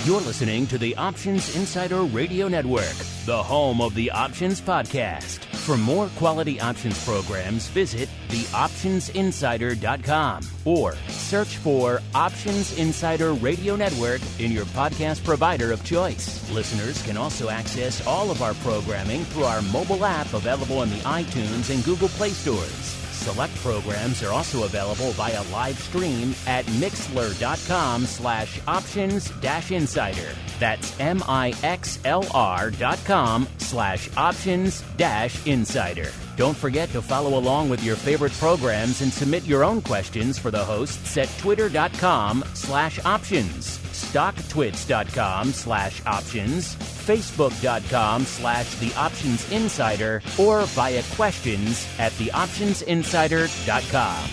You're listening to the Options Insider Radio Network, the home of the Options Podcast. For more quality options programs, visit theoptionsinsider.com or search for Options Insider Radio Network in your podcast provider of choice. Listeners can also access all of our programming through our mobile app available in the iTunes and Google Play stores. Select programs are also available via live stream at mixlr.com/options-insider. That's mixlr.com/options-insider. Don't forget to follow along with your favorite programs and submit your own questions for the hosts at twitter.com/options, stocktwits.com/options, facebook.com/theoptionsinsider, or via questions at theoptionsinsider.com.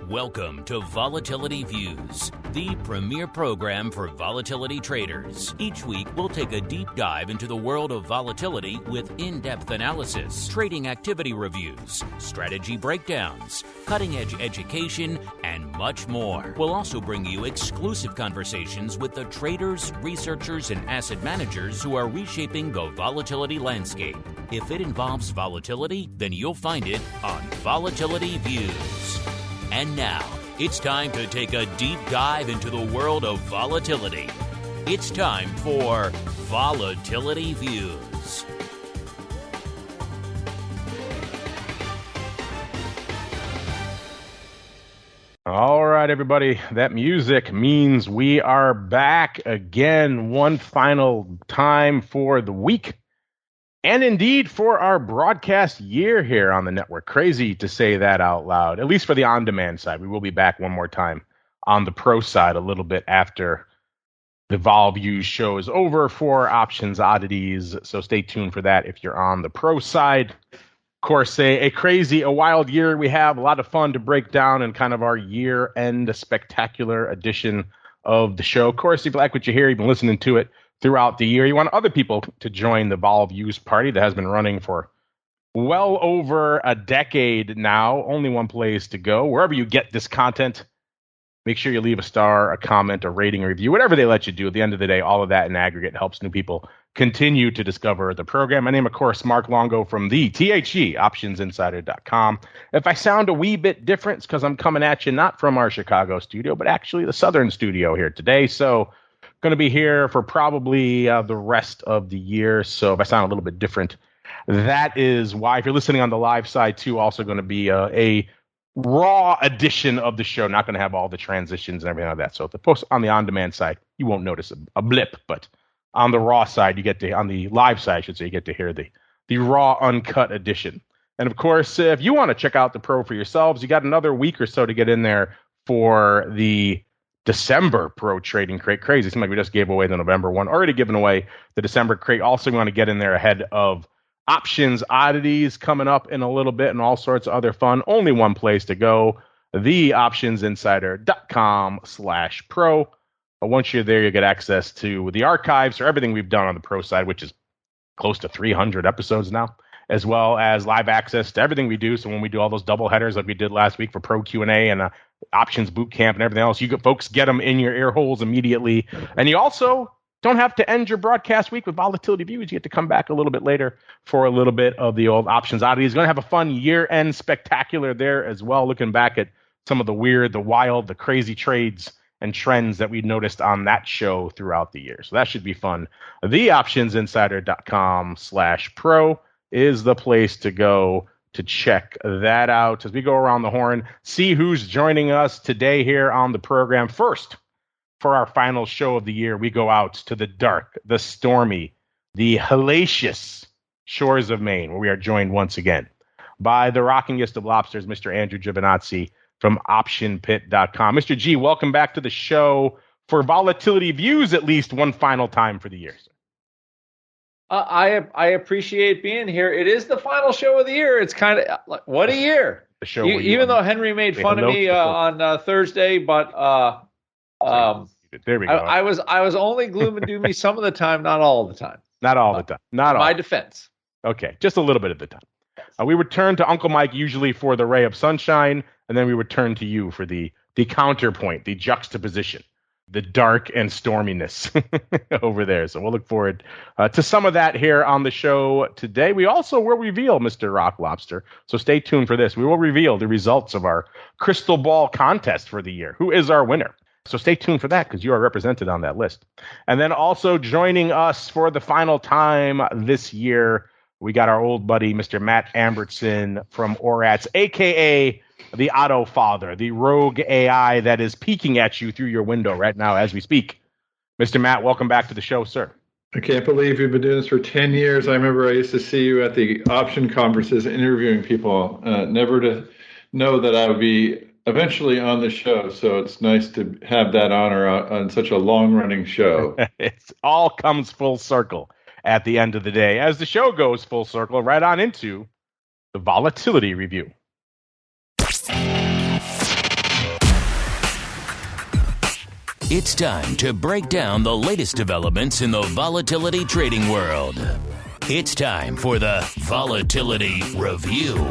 Welcome to Volatility Views, the premier program for volatility traders. Each week, we'll take a deep dive into the world of volatility with in-depth analysis, trading activity reviews, strategy breakdowns, cutting-edge education, and much more. We'll also bring you exclusive conversations with the traders, researchers, and asset managers who are reshaping the volatility landscape. If it involves volatility, then you'll find it on Volatility Views. And now, it's time to take a deep dive into the world of volatility. It's time for Volatility Views. All right, everybody. That music means we are back again one final time for the week. And indeed, for our broadcast year here on the network. Crazy to say that out loud, at least for the on-demand side. We will be back one more time on the pro side a little bit after the Vol Views show is over for Options Oddities. So stay tuned for that if you're on the pro side. Of course, a wild year we have. A lot of fun to break down in kind of our year-end spectacular edition of the show. Of course, if you like what you hear, you've been listening to it throughout the year. You want other people to join the Vol Views party that has been running for well over a decade now. Only one place to go. Wherever you get this content, make sure you leave a star, a comment, a rating, a review, whatever they let you do. At the end of the day, all of that in aggregate helps new people continue to discover the program. My name, of course, Mark Longo from the optionsinsider.com. If I sound a wee bit different, it's because I'm coming at you not from our Chicago studio, but actually the Southern studio here today. So going to be here for probably the rest of the year. So if I sound a little bit different, that is why. If you're listening on the live side too, also going to be a raw edition of the show. Not going to have all the transitions and everything like that. So if the post on the on-demand side, you won't notice a blip, but on the raw side, on the live side, I should say, you get to hear the raw uncut edition. And of course, if you want to check out the pro for yourselves, you got another week or so to get in there for the December Pro Trading Crate. Crazy. It seems like we just gave away the November one. Already given away the December crate. Also, we want to get in there ahead of Options Oddities coming up in a little bit and all sorts of other fun. Only one place to go, theoptionsinsider.com/pro. But once you're there, you get access to the archives or everything we've done on the pro side, which is close to 300 episodes now, as well as live access to everything we do. So when we do all those double headers like we did last week for Pro Q&A and Options Boot Camp and everything else, folks get them in your ear holes immediately. And you also don't have to end your broadcast week with Volatility Views. You get to come back a little bit later for a little bit of the old Options Oddities. Going to have a fun year-end spectacular there as well, looking back at some of the weird, the wild, the crazy trades and trends that we noticed on that show throughout the year. So that should be fun. Theoptionsinsider.com/pro is the place to go to check that out. As we go around the horn, see who's joining us today here on the program. First, for our final show of the year, we go out to the dark, the stormy, the hellacious shores of Maine, where we are joined once again by the rockingest of lobsters, Mr. Andrew GIOVINAZZI from OptionPit.com. Mr. G, welcome back to the show for Volatility Views at least one final time for the year, sir. I appreciate being here. It is the final show of the year. It's kind of like, what a year. The show even though Henry made fun of me on Thursday, but there we go. I was only gloom and doomy some of the time, not all of the time. Not all the time. Not all. My defense. Okay, just a little bit at the time. We would turn to Uncle Mike usually for the ray of sunshine, and then we would turn to you for the counterpoint, the juxtaposition, the dark and storminess over there. So we'll look forward to some of that here on the show today. We also will reveal, Mr. Rock Lobster, so stay tuned for this. We will reveal the results of our crystal ball contest for the year. Who is our winner? So stay tuned for that because you are represented on that list. And then also joining us for the final time this year, we got our old buddy, Mr. Matt Amberson from ORATS, a.k.a. the Auto Father, the rogue AI that is peeking at you through your window right now as we speak. Mr. Matt, welcome back to the show, sir. I can't believe you've been doing this for 10 years. I remember I used to see you at the option conferences interviewing people, never to know that I would be eventually on the show. So it's nice to have that honor on such a long-running show. It all comes full circle at the end of the day. As the show goes full circle, right on into the volatility review. It's time to break down the latest developments in the volatility trading world. It's time for the Volatility Review.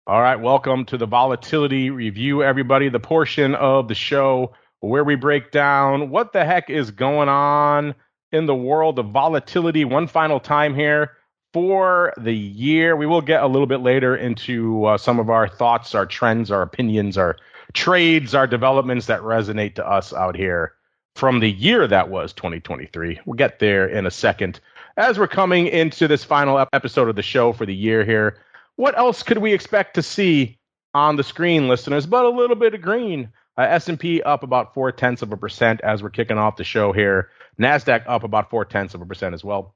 All right, welcome to the Volatility Review, everybody, the portion of the show where we break down what the heck is going on in the world of volatility one final time here for the year. We will get a little bit later into some of our thoughts, our trends, our opinions, our trades, our developments that resonate to us out here from the year that was 2023. We'll get there in a second. As we're coming into this final episode of the show for the year here, what else could we expect to see on the screen, listeners, but a little bit of green? S&P up about 0.4% as we're kicking off the show here. NASDAQ up about 0.4% as well.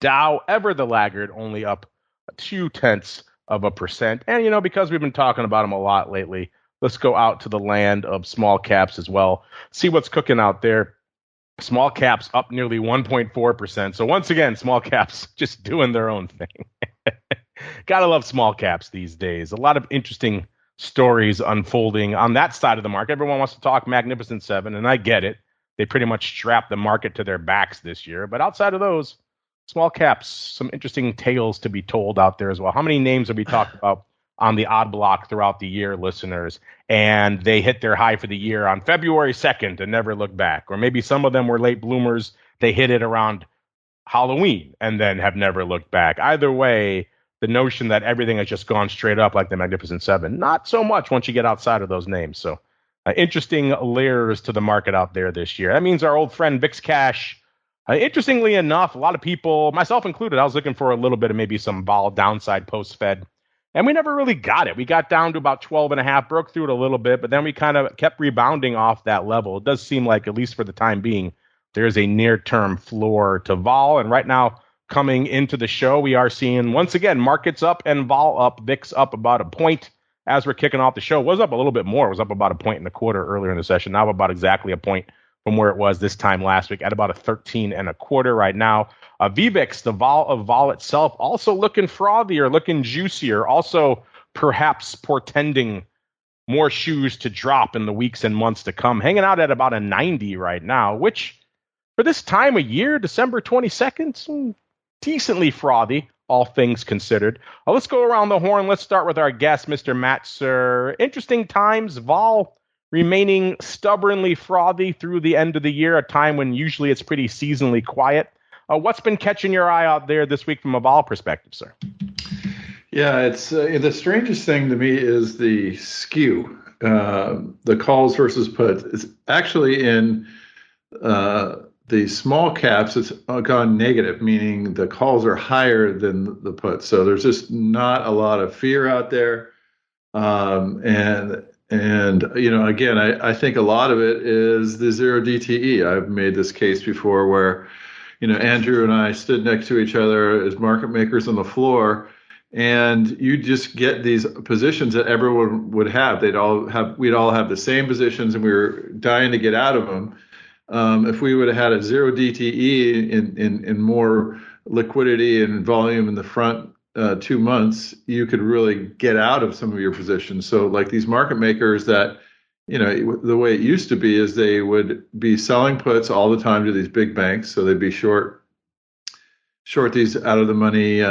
Dow, ever the laggard, only up 0.2%. And, because we've been talking about them a lot lately, let's go out to the land of small caps as well. See what's cooking out there. Small caps up nearly 1.4%. So once again, small caps just doing their own thing. Gotta love small caps these days. A lot of interesting stories unfolding on that side of the market. Everyone wants to talk Magnificent Seven, and I get it. They pretty much strapped the market to their backs this year. But outside of those, small caps, some interesting tales to be told out there as well. How many names have we talked about on the odd block throughout the year, listeners? And they hit their high for the year on February 2nd and never looked back. Or maybe some of them were late bloomers. They hit it around Halloween and then have never looked back. Either way, the notion that everything has just gone straight up like the Magnificent Seven, not so much once you get outside of those names. So interesting layers to the market out there this year. That means our old friend VIX Cash, interestingly enough, a lot of people, myself included, I was looking for a little bit of maybe some vol downside post-Fed, and we never really got it. We got down to about 12.5, broke through it a little bit, but then we kind of kept rebounding off that level. It does seem like, at least for the time being, there's a near-term floor to vol, and right now, coming into the show, we are seeing, once again, markets up and vol up, VIX up about a point as we're kicking off the show. It was up a little bit more. It was up about 1.25 points earlier in the session. Now about exactly a point from where it was this time last week at about a 13.25 right now. VVIX, the vol of vol itself, also looking frothier, looking juicier, also perhaps portending more shoes to drop in the weeks and months to come, hanging out at about a 90 right now, which for this time of year, December 22nd, decently frothy, all things considered. Let's go around the horn. Let's start with our guest, Mr. Matt, sir. Interesting times, vol remaining stubbornly frothy through the end of the year, a time when usually it's pretty seasonally quiet. What's been catching your eye out there this week from a vol perspective, sir? Yeah, it's the strangest thing to me is the skew, the calls versus puts. It's actually in the small caps, it's gone negative, meaning the calls are higher than the puts. So there's just not a lot of fear out there. And again, I think a lot of it is the zero DTE. I've made this case before where, Andrew and I stood next to each other as market makers on the floor, and you just get these positions that everyone would have. We'd all have the same positions, and we were dying to get out of them. If we would have had a zero DTE in more liquidity and volume in the front 2 months, you could really get out of some of your positions. So like these market makers that, the way it used to be is they would be selling puts all the time to these big banks. So they'd be short these out of the money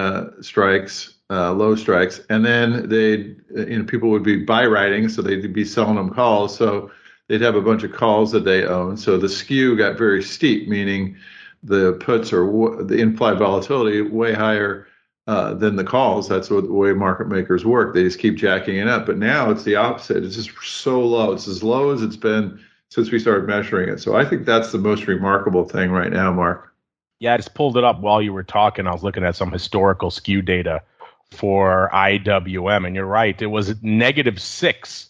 strikes, low strikes, and then people would be buy writing, so they'd be selling them calls. So they'd have a bunch of calls that they own. So the skew got very steep, meaning the puts or the implied volatility way higher than the calls. That's the way market makers work. They just keep jacking it up. But now it's the opposite. It's just so low. It's as low as it's been since we started measuring it. So I think that's the most remarkable thing right now, Mark. Yeah, I just pulled it up while you were talking. I was looking at some historical skew data for IWM, and you're right. It was -6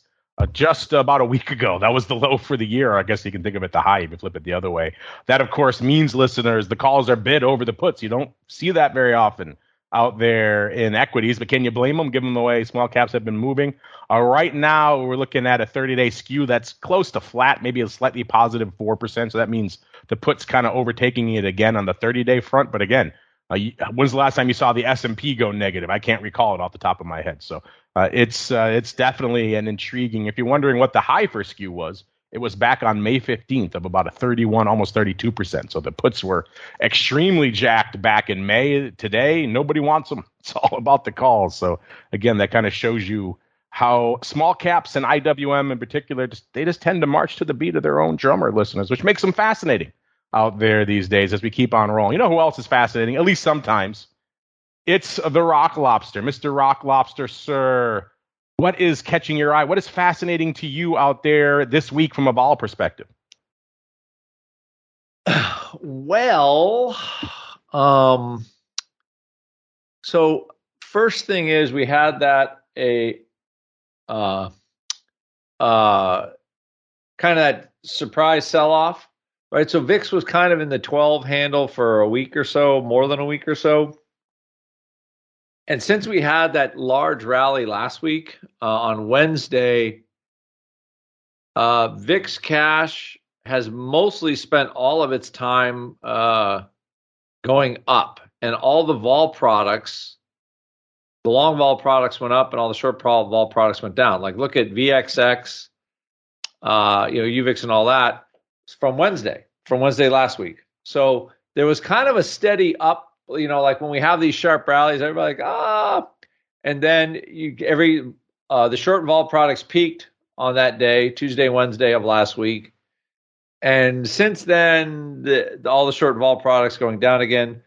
just about a week ago. That was the low for the year. I guess you can think of it the high if you flip it the other way. That, of course, means, listeners, the calls are bid over the puts. You don't see that very often out there in equities, but can you blame them given the way small caps have been moving? Right now, we're looking at a 30-day skew that's close to flat, maybe a slightly positive 4%. So that means the puts kind of overtaking it again on the 30-day front. But again, when's the last time you saw the S&P go negative? I can't recall it off the top of my head. So it's definitely an intriguing. If you're wondering what the high for skew was, it was back on May 15th of about a 31, almost 32%. So the puts were extremely jacked back in May. Today, nobody wants them. It's all about the calls. So again, that kind of shows you how small caps and IWM in particular, they just tend to march to the beat of their own drummer, listeners, which makes them fascinating out there these days as we keep on rolling. You know who else is fascinating, at least sometimes? It's the Rock Lobster. Mr. Rock Lobster, sir. What is catching your eye? What is fascinating to you out there this week from a vol perspective? Well, so first thing is we had that kind of that surprise sell-off, right? So VIX was kind of in the 12 handle for a week or so, more than a week or so. And since we had that large rally last week on Wednesday, VIX cash has mostly spent all of its time going up, and all the vol products, the long vol products went up, and all the short vol products went down. Like look at VXX, UVIX, and all that from Wednesday last week. So there was kind of a steady up. Like when we have these sharp rallies, everybody and then the short vol products peaked on that day, Tuesday, Wednesday of last week. And since then, all the short vol products going down again.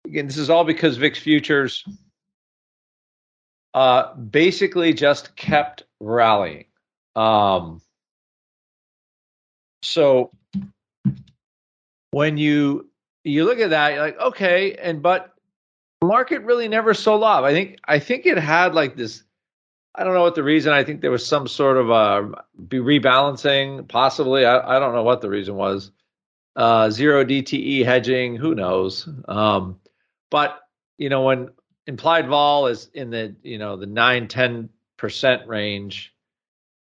Again, this is all because VIX futures basically just kept rallying. So when you look at that, you're like, okay, but the market really never sold off. I think it had like this. I don't know what the reason. I think there was some sort of rebalancing, possibly. I don't know what the reason was. Zero DTE hedging, who knows? But when implied vol is in the the 9-10% range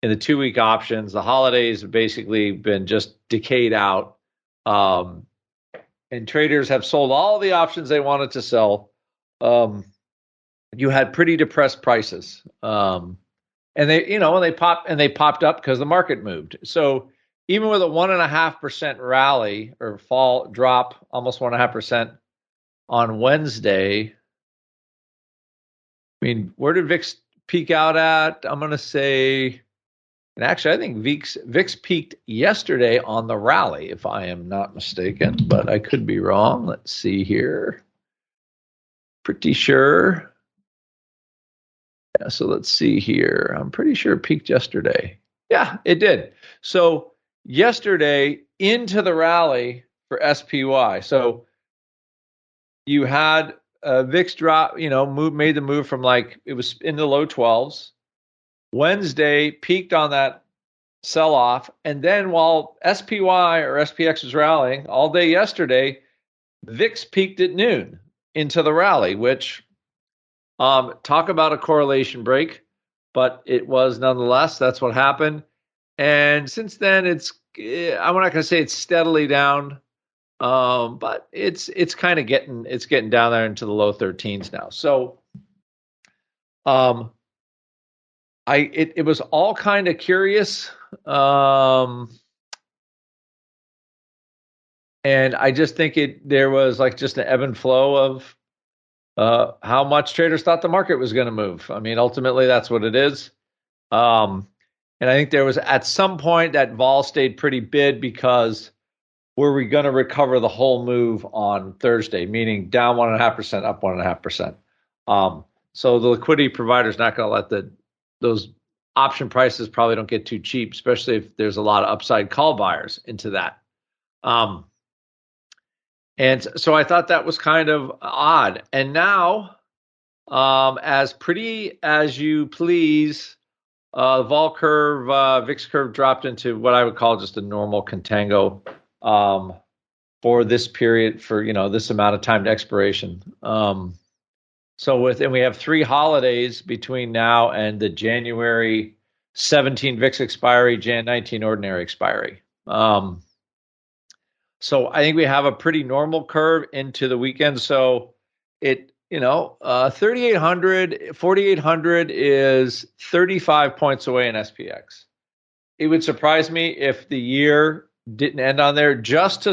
in the 2-week options, the holidays have basically been just decayed out. And traders have sold all the options they wanted to sell. You had pretty depressed prices, and they popped up because the market moved. So even with a 1.5% rally or drop, almost 1.5% on Wednesday. I mean, where did VIX peak out at? I'm going to say. And actually, I think VIX peaked yesterday on the rally, if I am not mistaken, but I could be wrong. Let's see here. Pretty sure. Yeah, so let's see here. I'm pretty sure it peaked yesterday. Yeah, it did. So yesterday into the rally for SPY. So you had VIX drop, made the move from it was in the low 12s. Wednesday peaked on that sell-off, and then while SPY or SPX was rallying all day yesterday, VIX peaked at noon into the rally, which talk about a correlation break, but it was nonetheless. That's what happened. And since then, I'm not going to say it's steadily down, But it's kind of getting down there into the low 13s now. So it was all kind of curious. And I just think there was like just an ebb and flow of how much traders thought the market was going to move. I mean, ultimately, that's what it is. And I think there was at some point that vol stayed pretty bid because were we going to recover the whole move on Thursday, meaning down 1.5%, up 1.5%. So the liquidity provider is not going to let those option prices probably don't get too cheap, especially if there's a lot of upside call buyers into that. And so I thought that was kind of odd. And now, as pretty as you please, the vol curve, VIX curve dropped into what I would call just a normal contango for this period, for this amount of time to expiration. And we have 3 holidays between now and the January 17 VIX expiry, Jan 19 ordinary expiry. So I think we have a pretty normal curve into the weekend. So 3,800, 4,800 is 35 points away in SPX. It would surprise me if the year didn't end on there just to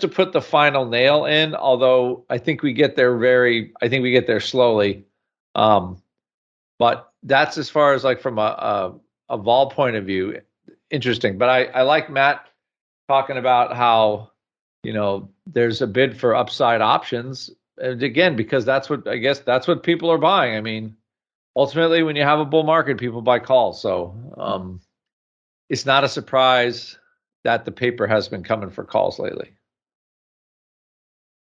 put the final nail in. Although I think we get there slowly. But that's as far as like from a vol point of view, interesting. But I like Matt talking about how, there's a bid for upside options. And again, because that's what people are buying. I mean, ultimately, when you have a bull market, people buy calls. So it's not a surprise that the paper has been coming for calls lately.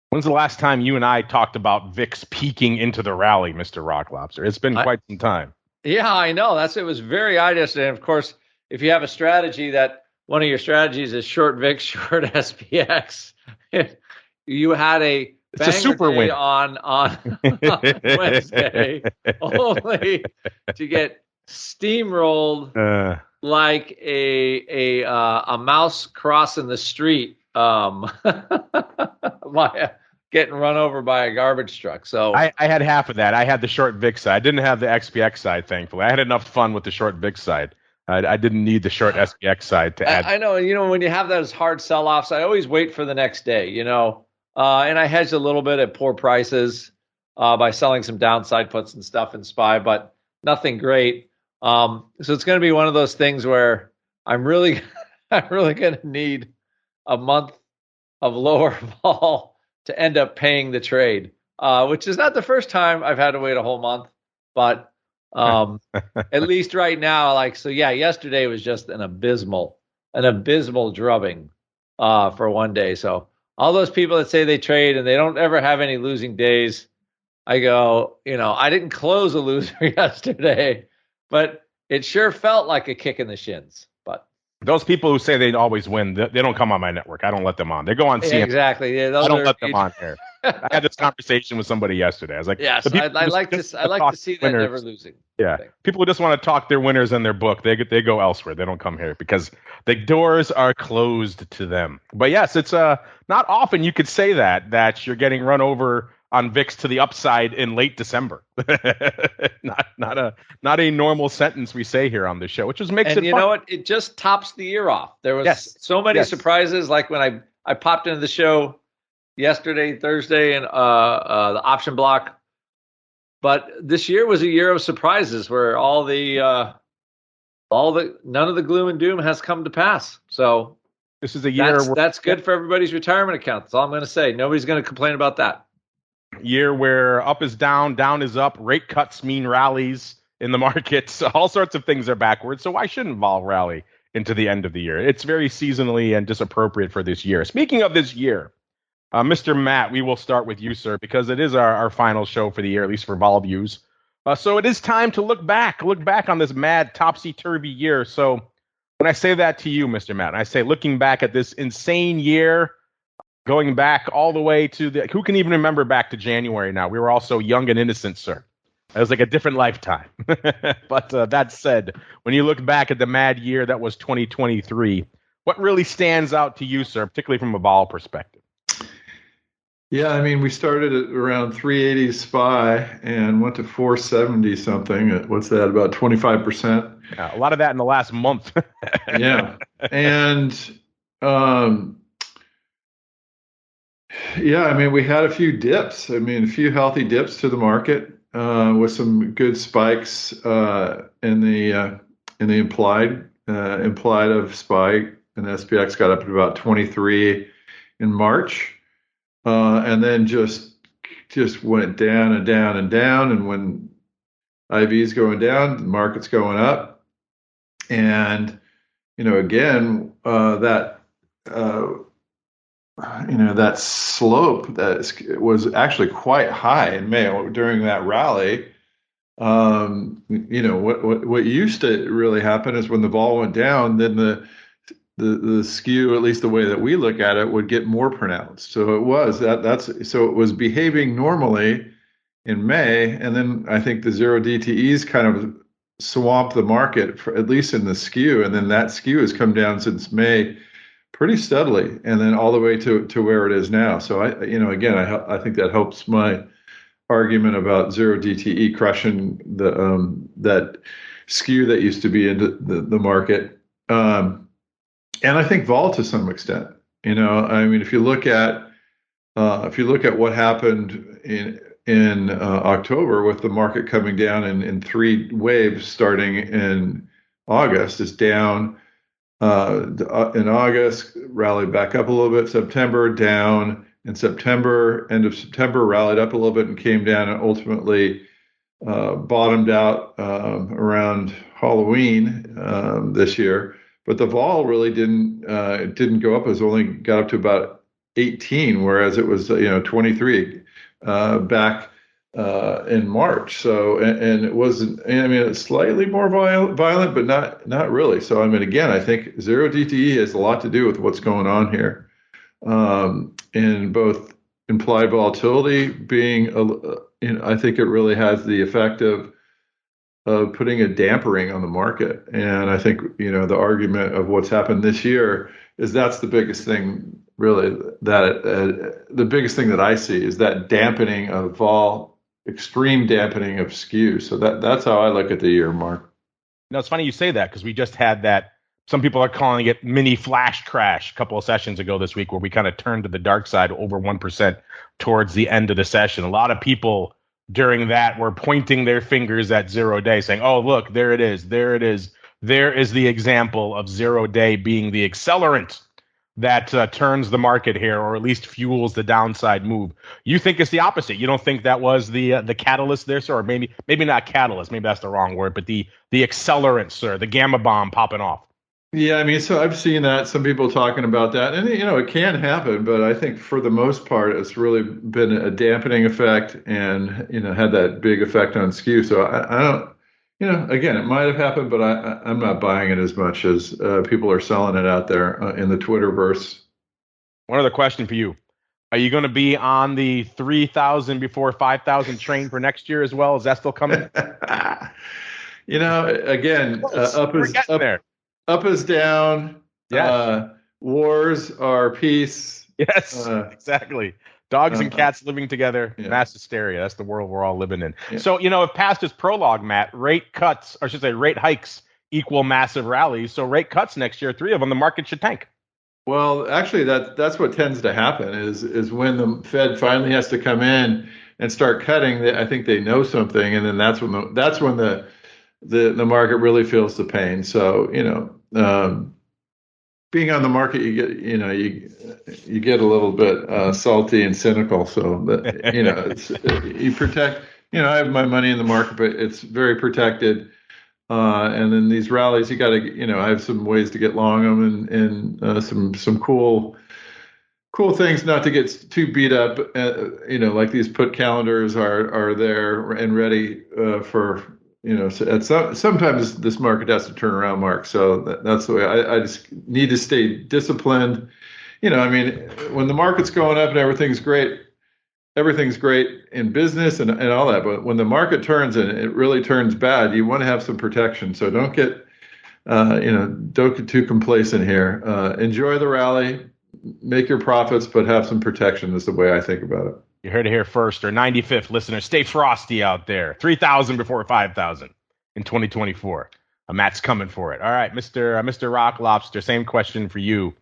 When's the last time you and I talked about VIX peaking into the rally, Mr. Rock Lobster? It's been quite some time. Yeah, I know. It was very odd yesterday. And of course, if you have a strategy that one of your strategies is short VIX, short SPX, you had a super win on Wednesday, only to get steamrolled like a mouse crossing the street, getting run over by a garbage truck. So I had half of that. I had the short VIX side. I didn't have the XPX side, thankfully. I had enough fun with the short VIX side. I didn't need the short SPX side to add. I know, when you have those hard sell-offs, I always wait for the next day, and I hedged a little bit at poor prices by selling some downside puts and stuff in SPY, but nothing great. So it's going to be one of those things where I'm really going to need a month of lower vol to end up paying the trade, which is not the first time I've had to wait a whole month, but at least right now, yesterday was just an abysmal drubbing for one day. So all those people that say they trade and they don't ever have any losing days, I go, I didn't close a loser yesterday, but it sure felt like a kick in the shins. But those people who say they always win, they don't come on my network. I don't let them on. They go on CNN. Exactly. Yeah, I don't let them on here. I had this conversation with somebody yesterday. I was like, yes, I like to see that never losing. Yeah, people who just want to talk their winners in their book, they go elsewhere. They don't come here because the doors are closed to them. But yes, it's not often you could say that you're getting run over on VIX to the upside in late December. not a normal sentence we say here on this show, which just makes it fun. You know what? It just tops the year off. There was so many surprises. Like when I popped into the show yesterday, Thursday, and the option block. But this year was a year of surprises where none of the gloom and doom has come to pass. So this is a year that's good for everybody's retirement account. That's all I'm going to say. Nobody's going to complain about that. Year where up is down, down is up, rate cuts mean rallies in the markets. All sorts of things are backwards. So why shouldn't vol rally into the end of the year? It's very seasonally and just appropriate for this year. Speaking of this year, Mr. Matt, we will start with you, sir, because it is our final show for the year, at least for vol views. So it is time to look back on this mad topsy-turvy year. So when I say that to you, Mr. Matt, I say looking back at this insane year, going back all the way to who can even remember back to January now? We were all so young and innocent, sir. It was like a different lifetime. But that said, when you look back at the mad year that was 2023, What really stands out to you, sir, particularly from a vol perspective? Yeah, I mean, we started at around 380 SPY and went to 470 something. What's that? About 25%. A lot of that in the last month. Yeah, and yeah, I mean, we had a few dips. I mean, a few healthy dips to the market with some good spikes in the implied of SPY, and SPX got up to about 23 in March. And then just went down and down and down. And when IV is going down, the market's going up. And, again, that slope that was actually quite high in May during that rally. What used to really happen is when the vol went down, then the skew, at least the way that we look at it, would get more pronounced. So it was so it was behaving normally in May, and then I think the zero DTEs kind of swamped the market at least in the skew, and then that skew has come down since May pretty steadily, and then all the way to where it is now. So I think that helps my argument about zero DTE crushing that skew that used to be into the market. And I think vol to some extent, I mean, if you look at what happened in October with the market coming down in three waves starting in August, it's down in August, rallied back up a little bit, September down, in September, end of September, rallied up a little bit and came down and ultimately bottomed out around Halloween this year. But the vol really didn't go up. It was only got up to about 18, whereas it was 23 back in March. So and it wasn't. I mean, it's slightly more violent, but not really. So I mean, again, I think zero DTE has a lot to do with what's going on here, in both implied volatility being. I think it really has the effect of putting a dampering on the market. And I think, the argument of what's happened this year is that's the biggest thing, really, that the biggest thing that I see is that dampening of vol, extreme dampening of skew. So that's how I look at the year, Mark. No, it's funny you say that because we just had that. Some people are calling it mini flash crash a couple of sessions ago this week where we kind of turned to the dark side over 1% towards the end of the session. A lot of people during that were pointing their fingers at 0 day saying, oh, look, there it is. There it is. There is the example of 0 day being the accelerant that turns the market here, or at least fuels the downside move. You think it's the opposite. You don't think that was the catalyst there, sir? Or maybe not catalyst. Maybe that's the wrong word, but the accelerant, sir, the gamma bomb popping off. Yeah, I mean, so I've seen that, some people talking about that, and it can happen, but I think for the most part, it's really been a dampening effect and had that big effect on skew. So I don't, again, it might have happened, but I'm not buying it as much as people are selling it out there in the Twitterverse. One other question for you: are you going to be on the 3,000 before 5,000 train for next year as well? Is that still coming? Again, up is down. Yes. Wars are peace. Yes, exactly. Dogs and cats living together, yeah. Mass hysteria. That's the world we're all living in. Yeah. So, if past is prologue, Matt, rate hikes equal massive rallies. So rate cuts next year, 3 of them, the market should tank. Well, actually, that's what tends to happen is when the Fed finally has to come in and start cutting. I think they know something, and then that's when the market really feels the pain. So, being on the market, you get a little bit salty and cynical. So that, you protect. I have my money in the market, but it's very protected. And then these rallies, you got to, I have some ways to get long them and some cool things not to get too beat up. Like these put calendars are there and ready for. Sometimes this market has to turn around, Mark. So that's the way I just need to stay disciplined. When the market's going up and everything's great in business and all that. But when the market turns and it really turns bad, you want to have some protection. So don't get don't get too complacent here. Enjoy the rally, make your profits, but have some protection is the way I think about it. You heard it here first. Our 95th listener, stay frosty out there. 3,000 before 5,000 in 2024. Matt's coming for it. All right, Mr. Rock Lobster, same question for you.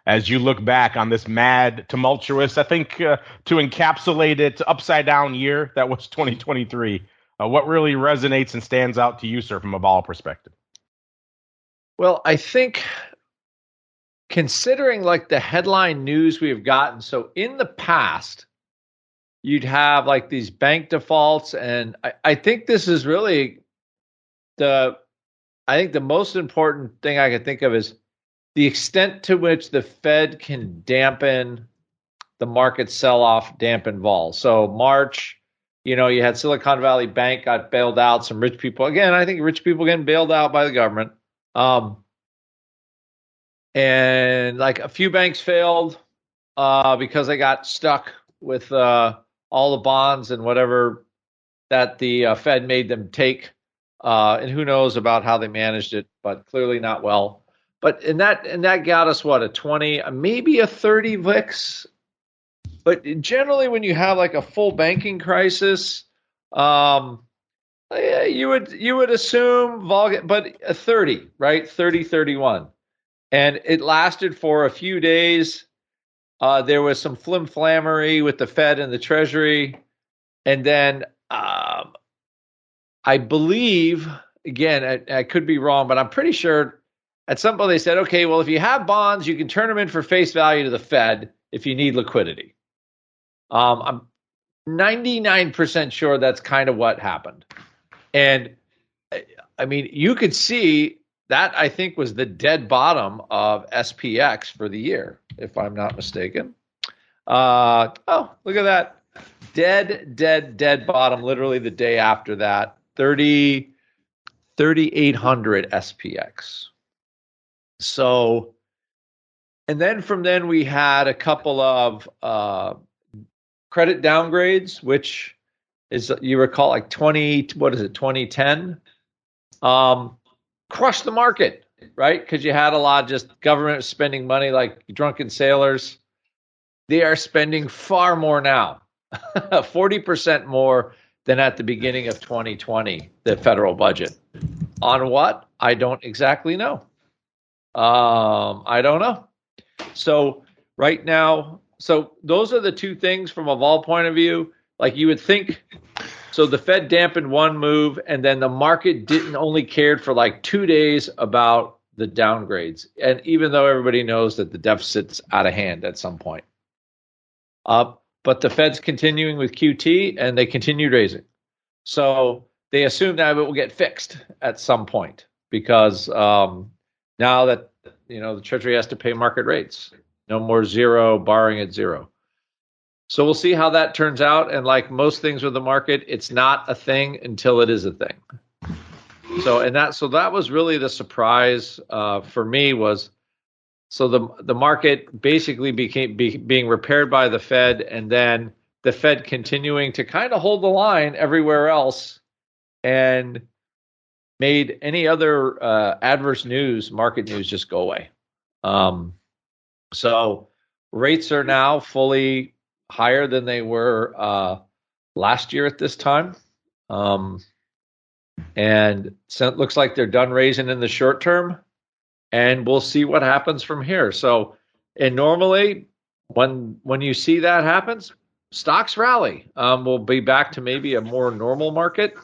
As you look back on this mad, tumultuous, I think to encapsulate it, upside down year that was 2023, what really resonates and stands out to you, sir, from a vol perspective? Well, I think considering like the headline news we've gotten, so in the past, you'd have like these bank defaults, and I think this is really the most important thing I can think of is the extent to which the Fed can dampen the market sell-off, dampen vol. So March, you had Silicon Valley Bank got bailed out, some rich people. Again, I think rich people getting bailed out by the government. And like a few banks failed because they got stuck with all the bonds and whatever that the Fed made them take. And who knows about how they managed it, but clearly not well. But and that got us what, a 20, maybe a 30 VIX. But generally, when you have like a full banking crisis, you would assume vol, but a 30, right? 30, 31. And it lasted for a few days. There was some flim-flammery with the Fed and the Treasury. And then I believe, again, I could be wrong, but I'm pretty sure at some point they said, okay, well, if you have bonds, you can turn them in for face value to the Fed if you need liquidity. I'm 99% sure that's kind of what happened. And I mean, you could see that I think was the dead bottom of SPX for the year, if I'm not mistaken. Oh, look at that. Dead bottom, literally the day after that. 3,800 SPX. So, and then from then we had a couple of credit downgrades, which is, you recall, like 2010? Crushed the market, right? Because you had a lot of just government spending money like drunken sailors. They are spending far more now, 40% more than at the beginning of 2020, the federal budget. On what? I don't exactly know. I don't know. So right now, so those are the two things from a vol point of view. Like you would think, so the Fed dampened one move, and then the market didn't only cared for like 2 days about the downgrades. And even though everybody knows that the deficit's out of hand at some point. But the Fed's continuing with QT, and they continued raising. So they assume that it will get fixed at some point because now that the Treasury has to pay market rates, no more zero, borrowing at zero. So we'll see how that turns out. And like most things with the market, it's not a thing until it is a thing. So that was really the surprise for me was. So the market basically being repaired by the Fed, and then the Fed continuing to kind of hold the line everywhere else, and made any other adverse news, market news, just go away. So rates are now fully higher than they were last year at this time, and so it looks like they're done raising in the short term. And we'll see what happens from here. So, and normally when you see that happens, stocks rally. We'll be back to maybe a more normal market.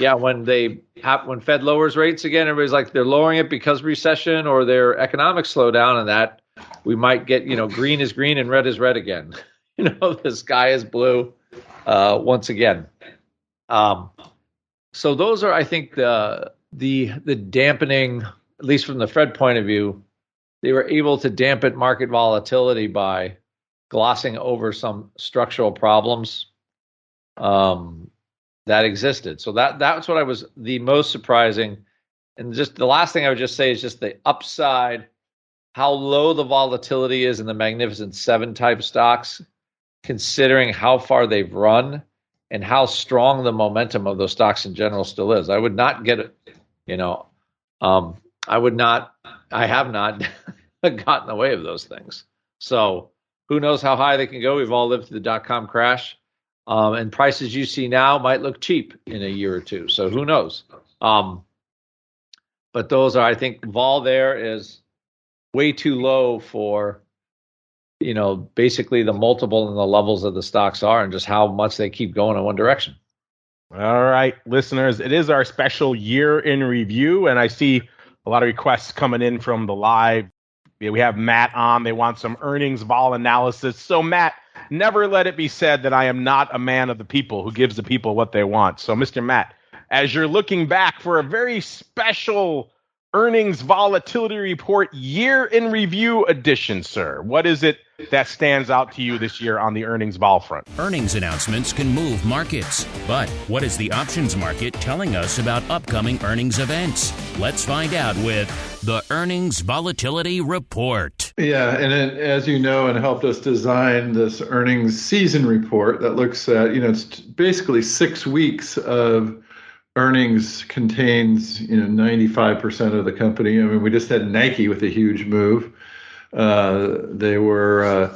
Yeah, when Fed lowers rates again, everybody's like they're lowering it because recession or their economic slowdown, and that we might get green is green and red is red again. The sky is blue once again. So those are, I think, the dampening. At least from the Fed point of view, they were able to dampen market volatility by glossing over some structural problems that existed. So that's what I was the most surprising. And just the last thing I would just say is just the upside, how low the volatility is in the Magnificent Seven type stocks, considering how far they've run and how strong the momentum of those stocks in general still is. I would not get it, I have not gotten in the way of those things. So who knows how high they can go? We've all lived through the dot-com crash. And prices you see now might look cheap in a year or two. So who knows? But those are, I think, vol there is way too low for, basically the multiple and the levels of the stocks are and just how much they keep going in one direction. All right, listeners, it is our special year in review, and I see a lot of requests coming in from the live. We have Matt on. They want some earnings vol analysis. So, Matt, never let it be said that I am not a man of the people who gives the people what they want. So, Mr. Matt, as you're looking back for a very special earnings volatility report year in review edition, sir, what is it that stands out to you this year on the earnings vol front? Earnings announcements can move markets, but what is the options market telling us about upcoming earnings events? Let's find out with the Earnings Volatility Report. Yeah, and as you know, and helped us design this earnings season report that looks at, it's basically 6 weeks of earnings, contains 95% of the company. I mean, we just had Nike with a huge move. They were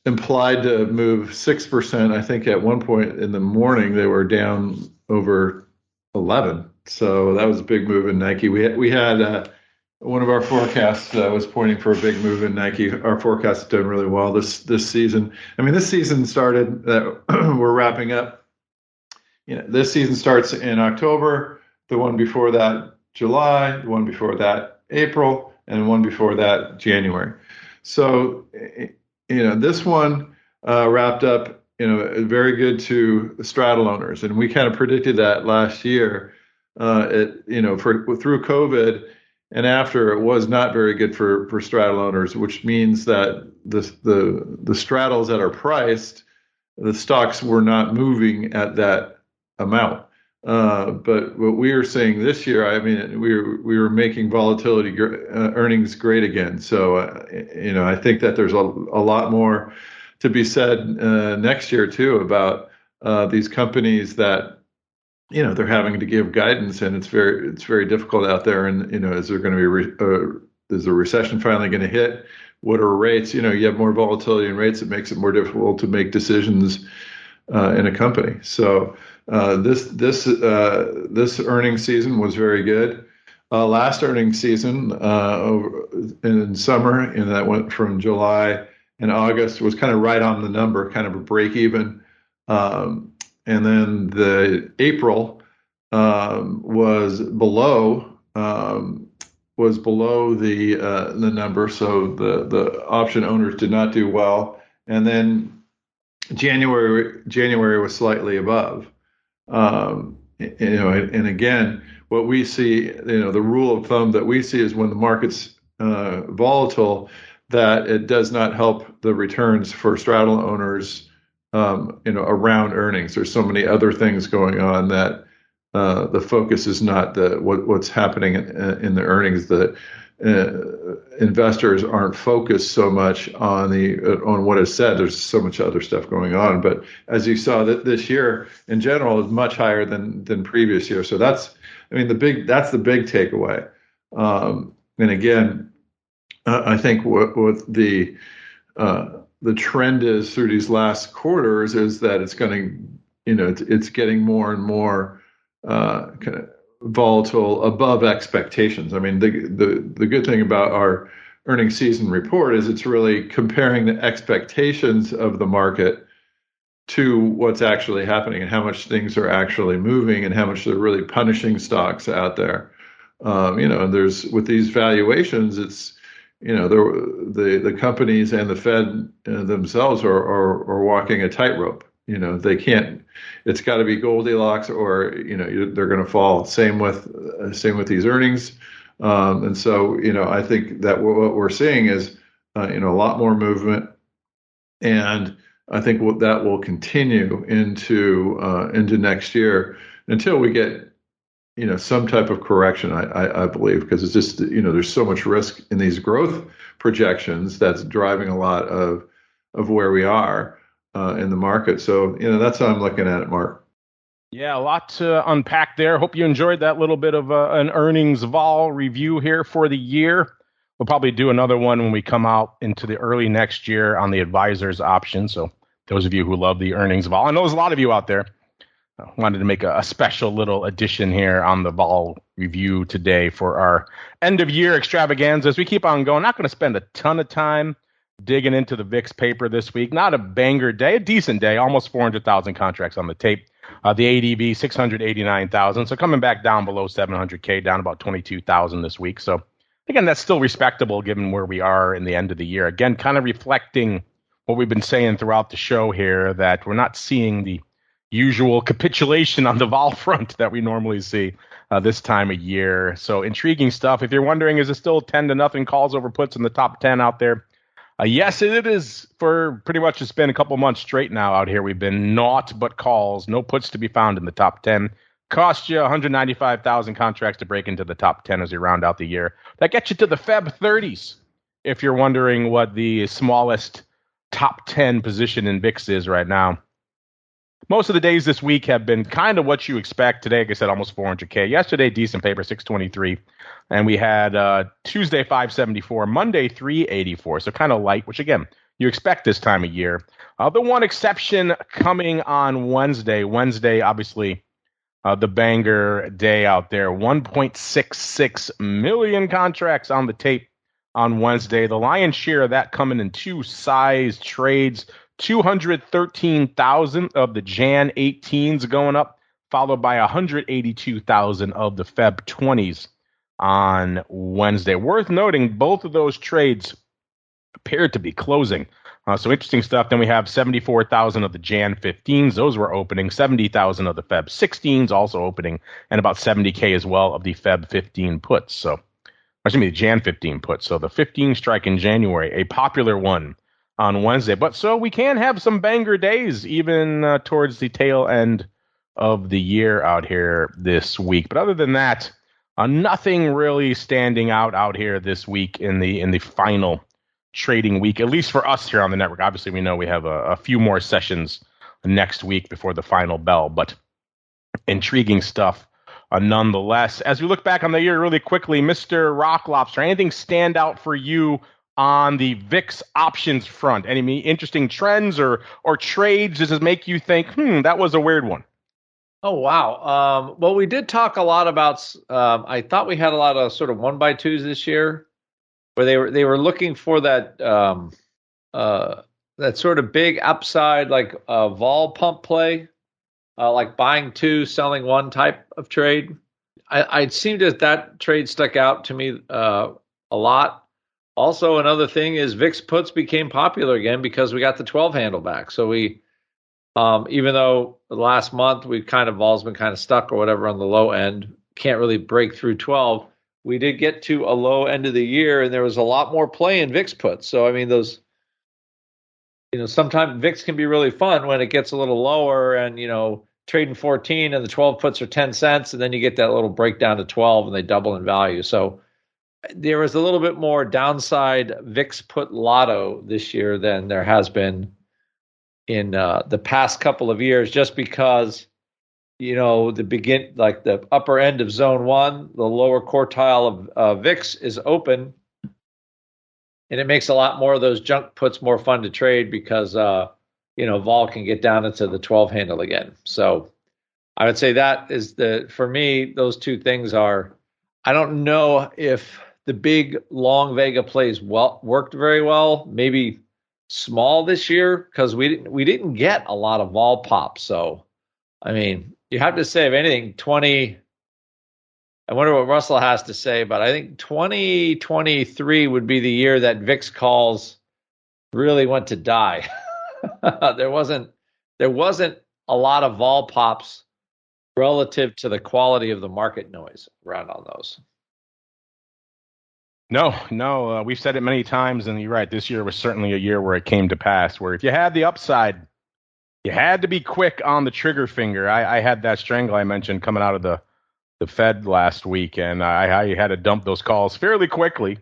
implied to move 6%. I think at one point in the morning they were down over 11. So that was a big move in Nike. We had one of our forecasts was pointing for a big move in Nike. Our forecast has done really well this season. I mean, this season started. We're wrapping up. This season starts in October, the one before that, July, the one before that, April, and one before that, January. So, this one wrapped up, very good to the straddle owners. And we kind of predicted that last year, through COVID and after, it was not very good for straddle owners, which means that the straddles that are priced, the stocks were not moving at that amount. But what we are seeing this year, I mean, we were making volatility earnings great again. So, I think that there's a lot more to be said next year too about these companies that, they're having to give guidance, and it's very difficult out there. And is there going to be is a recession finally going to hit? What are rates? You have more volatility in rates. It makes it more difficult to make decisions in a company. So this earnings season was very good. Last earnings season in summer, and that went from July and August, was kind of right on the number, kind of a break even. And then the April was below the number, so the option owners did not do well. And then January was slightly above. And again, what we see, the rule of thumb that we see is when the market's volatile, that it does not help the returns for straddle owners, around earnings. There's so many other things going on that the focus is not what's happening in the earnings. That investors aren't focused so much on what is said. There's so much other stuff going on. But as you saw, that this year in general is much higher than previous years. So that's the big takeaway. And again, I think what the trend is through these last quarters is that it's going to, it's getting more and more kind of volatile above expectations. I mean, the good thing about our earnings season report is it's really comparing the expectations of the market to what's actually happening and how much things are actually moving and how much they're really punishing stocks out there. And there's, with these valuations, it's, the companies and the Fed themselves are walking a tightrope. They can't. It's got to be Goldilocks, or they're going to fall. Same with these earnings, and so I think that what we're seeing is a lot more movement, and I think that will continue into next year until we get some type of correction. I believe, because it's just there's so much risk in these growth projections that's driving a lot of where we are in the market. So that's how I'm looking at it, Mark. Yeah, a lot to unpack there. Hope you enjoyed that little bit of an earnings vol review here for the year. We'll probably do another one when we come out into the early next year on the advisors option. So those of you who love the earnings vol, I know there's a lot of you out there. I wanted to make a special little addition here on the vol review today for our end of year extravaganza. As we keep on going, not going to spend a ton of time digging into the VIX paper this week. Not a banger day, a decent day, almost 400,000 contracts on the tape. The ADV, 689,000. So coming back down below 700K, down about 22,000 this week. So again, that's still respectable given where we are in the end of the year. Again, kind of reflecting what we've been saying throughout the show here, that we're not seeing the usual capitulation on the vol front that we normally see this time of year. So intriguing stuff. If you're wondering, is it still 10-0 calls over puts in the top 10 out there? Yes, it is. For pretty much it's been a couple months straight now out here. We've been naught but calls, no puts to be found in the top 10. Cost you 195,000 contracts to break into the top 10 as we round out the year. That gets you to the Feb 30s. If you're wondering what the smallest top 10 position in VIX is right now. Most of the days this week have been kind of what you expect. Today, like I said, almost 400K. Yesterday, decent paper, 623. And we had Tuesday, 574. Monday, 384. So kind of light, which, again, you expect this time of year. The one exception coming on Wednesday. Wednesday, obviously, the banger day out there. 1.66 million contracts on the tape on Wednesday. The lion's share of that coming in two size trades. 213,000 of the Jan 18s going up, followed by 182,000 of the Feb 20s on Wednesday. Worth noting, both of those trades appeared to be closing. So interesting stuff. Then we have 74,000 of the Jan 15s. Those were opening. 70,000 of the Feb 16s also opening, and about 70K as well of the Feb 15 puts. So, excuse me, the Jan 15 puts. So the 15 strike in January, a popular one on Wednesday. But so we can have some banger days even towards the tail end of the year out here this week. But other than that, nothing really standing out here this week in the final trading week, at least for us here on the network. Obviously, we know we have a few more sessions next week before the final bell, but intriguing stuff nonetheless. As we look back on the year really quickly, Mr. Rock Lobster, anything stand out for you on the VIX options front? Any interesting trends or trades? Does it make you think, that was a weird one? Oh, wow. Well, we did talk a lot about, I thought we had a lot of sort of 1x2s this year, where they were looking for that that sort of big upside, like a vol pump play, like buying two, selling one type of trade. It seemed that trade stuck out to me a lot. Also, another thing is VIX puts became popular again because we got the 12 handle back. So we, even though the last month vol's been kind of stuck or whatever on the low end, can't really break through 12. We did get to a low end of the year, and there was a lot more play in VIX puts. So I mean, those, sometimes VIX can be really fun when it gets a little lower, and trading 14 and the 12 puts are 10 cents, and then you get that little breakdown to 12, and they double in value. So there was a little bit more downside VIX put lotto this year than there has been in the past couple of years, just because, the upper end of zone one, the lower quartile of VIX is open, and it makes a lot more of those junk puts more fun to trade because, vol can get down into the 12 handle again. So I would say that is for me, those two things are, I don't know if the big long Vega plays worked very well. Maybe small this year because we didn't get a lot of vol pops. So, I mean, you have to say, if anything, 20. I wonder what Russell has to say, but I think 2023 would be the year that VIX calls really went to die. There wasn't a lot of vol pops relative to the quality of the market noise around on those. No, we've said it many times, and you're right. This year was certainly a year where it came to pass, where if you had the upside, you had to be quick on the trigger finger. I had that strangle I mentioned coming out of the Fed last week, and I had to dump those calls fairly quickly,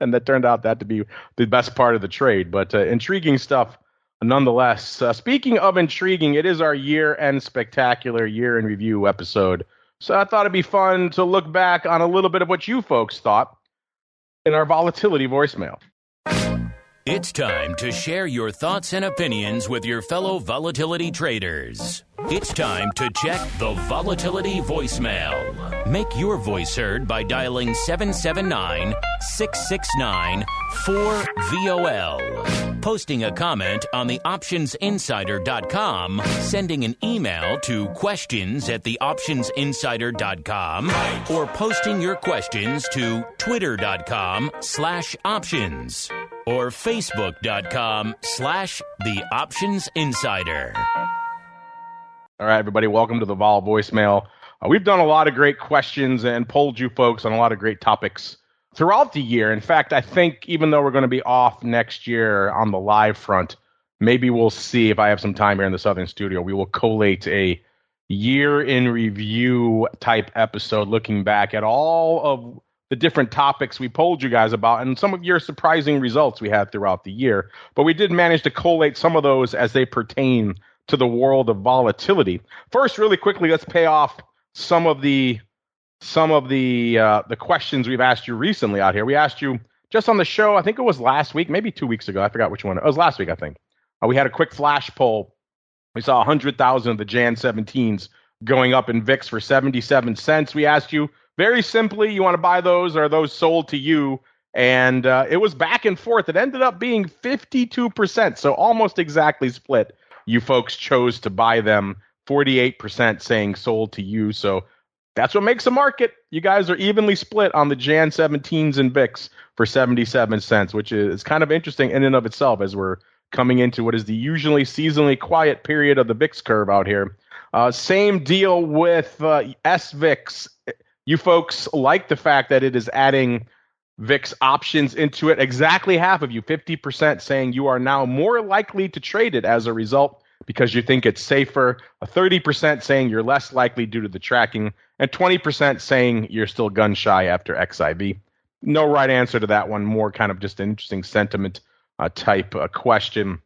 and that turned out that to be the best part of the trade. But intriguing stuff nonetheless. Speaking of intriguing, it is our year-end spectacular year in review episode. So I thought it'd be fun to look back on a little bit of what you folks thought in our volatility voicemail. It's time to share your thoughts and opinions with your fellow volatility traders. It's time to check the volatility voicemail. Make your voice heard by dialing 779-669-4VOL. Posting a comment on the optionsinsider.com, sending an email to questions@theoptionsinsider.com, or posting your questions to twitter.com/options. or facebook.com/theoptionsinsider. All right, everybody, welcome to the Vol voicemail. We've done a lot of great questions and polled you folks on a lot of great topics throughout the year. In fact, I think even though we're going to be off next year on the live front, maybe we'll see if I have some time here in the Southern studio. We will collate a year in review type episode looking back at all of the different topics we polled you guys about and some of your surprising results we had throughout the year. But we did manage to collate some of those as they pertain to the world of volatility. First, really quickly, let's pay off some of the questions we've asked you recently out here. We asked you just on the show, I think it was last week, maybe 2 weeks ago. I forgot which one. It was last week, I think. We had a quick flash poll. We saw 100,000 of the Jan 17s going up in VIX for 77 cents. We asked you, very simply, you want to buy those, or are those sold to you? And it was back and forth. It ended up being 52%, so almost exactly split. You folks chose to buy them, 48% saying sold to you. So that's what makes a market. You guys are evenly split on the Jan 17s and VIX for 77 cents, which is kind of interesting in and of itself as we're coming into what is the usually seasonally quiet period of the VIX curve out here. Same deal with SVIX. You folks like the fact that it is adding VIX options into it. Exactly half of you, 50%, saying you are now more likely to trade it as a result because you think it's safer. 30% saying you're less likely due to the tracking, and 20% saying you're still gun shy after XIV. No right answer to that one. More kind of just an interesting sentiment type question.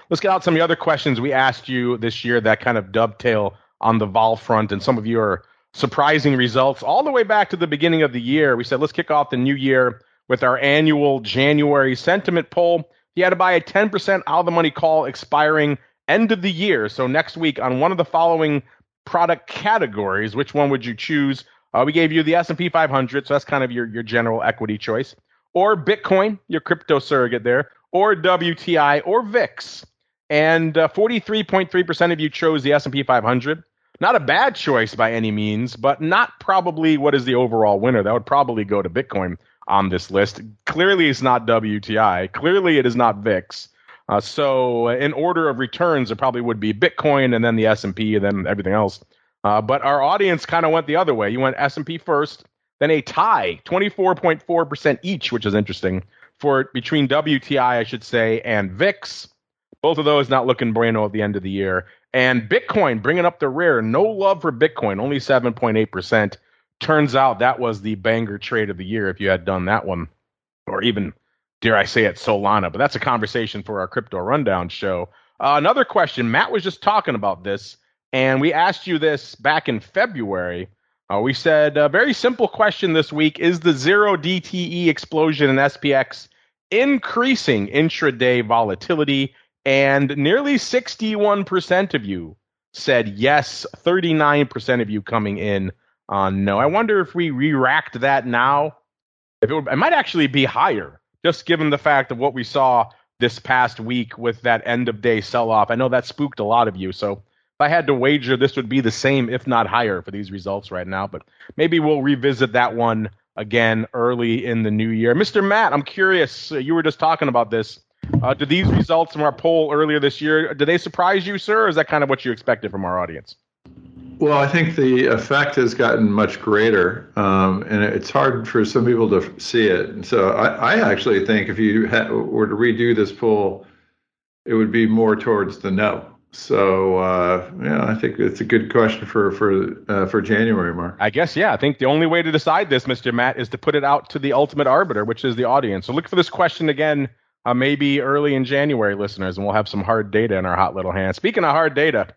Let's get out some of the other questions we asked you this year that kind of dovetail on the vol front, and some of you are surprising results all the way back to the beginning of the year. We said, let's kick off the new year with our annual January sentiment poll. You had to buy a 10% out of the money call expiring end of the year. So next week on one of the following product categories, which one would you choose? We gave you the S&P 500. So that's kind of your general equity choice, or Bitcoin, your crypto surrogate there, or WTI or VIX. And 43.3% of you chose the S&P 500. Not a bad choice by any means, but not probably what is the overall winner. That would probably go to Bitcoin on this list. Clearly, it's not WTI. Clearly, it is not VIX. So in order of returns, it probably would be Bitcoin and then the S&P and then everything else. But our audience kind of went the other way. You went S&P first, then a tie, 24.4% each, which is interesting, for between WTI, I should say, and VIX. Both of those not looking bueno at the end of the year. And Bitcoin bringing up the rear. No love for Bitcoin, only 7.8%. Turns out that was the banger trade of the year if you had done that one. Or even, dare I say it, Solana. But that's a conversation for our Crypto Rundown show. Another question. Matt was just talking about this, and we asked you this back in February. We said, a very simple question this week. Is the zero DTE explosion in SPX increasing intraday volatility? And nearly 61% of you said yes, 39% of you coming in on no. I wonder if we re-racked that now. It might actually be higher, just given the fact of what we saw this past week with that end-of-day sell-off. I know that spooked a lot of you, so if I had to wager, this would be the same, if not higher, for these results right now. But maybe we'll revisit that one again early in the new year. Mr. Matt, I'm curious. You were just talking about this. Do these results from our poll earlier this year, do they surprise you, sir, or is that kind of what you expected from our audience? Well, I think the effect has gotten much greater, and it's hard for some people to see it. And so I actually think if you were to redo this poll, it would be more towards the no. So, I think it's a good question for January, Mark. I guess, yeah. I think the only way to decide this, Mr. Matt, is to put it out to the ultimate arbiter, which is the audience. So look for this question again maybe early in January, listeners, and we'll have some hard data in our hot little hands. Speaking of hard data,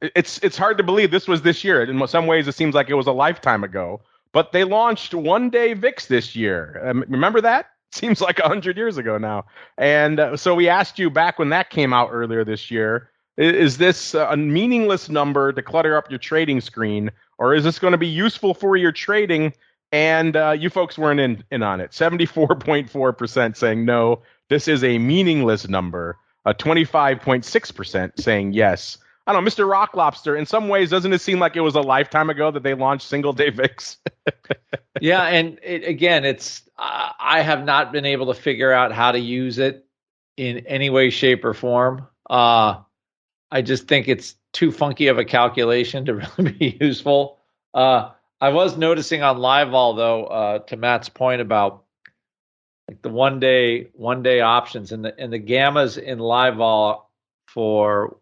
it's hard to believe this was this year. In some ways, it seems like it was a lifetime ago. But they launched one-day VIX this year. Remember that? Seems like 100 years ago now. And so we asked you back when that came out earlier this year, is this a meaningless number to clutter up your trading screen, or is this going to be useful for your trading? And you folks weren't in on it. 74.4% saying no, this is a meaningless number. 25.6% saying yes. I don't know, Mr. Rock Lobster, in some ways, doesn't it seem like it was a lifetime ago that they launched single-day VIX? Yeah, and I have not been able to figure out how to use it in any way, shape, or form. I just think it's too funky of a calculation to really be useful. I was noticing on LiveVol, though, to Matt's point about like the one day options and the gammas in LiveVol for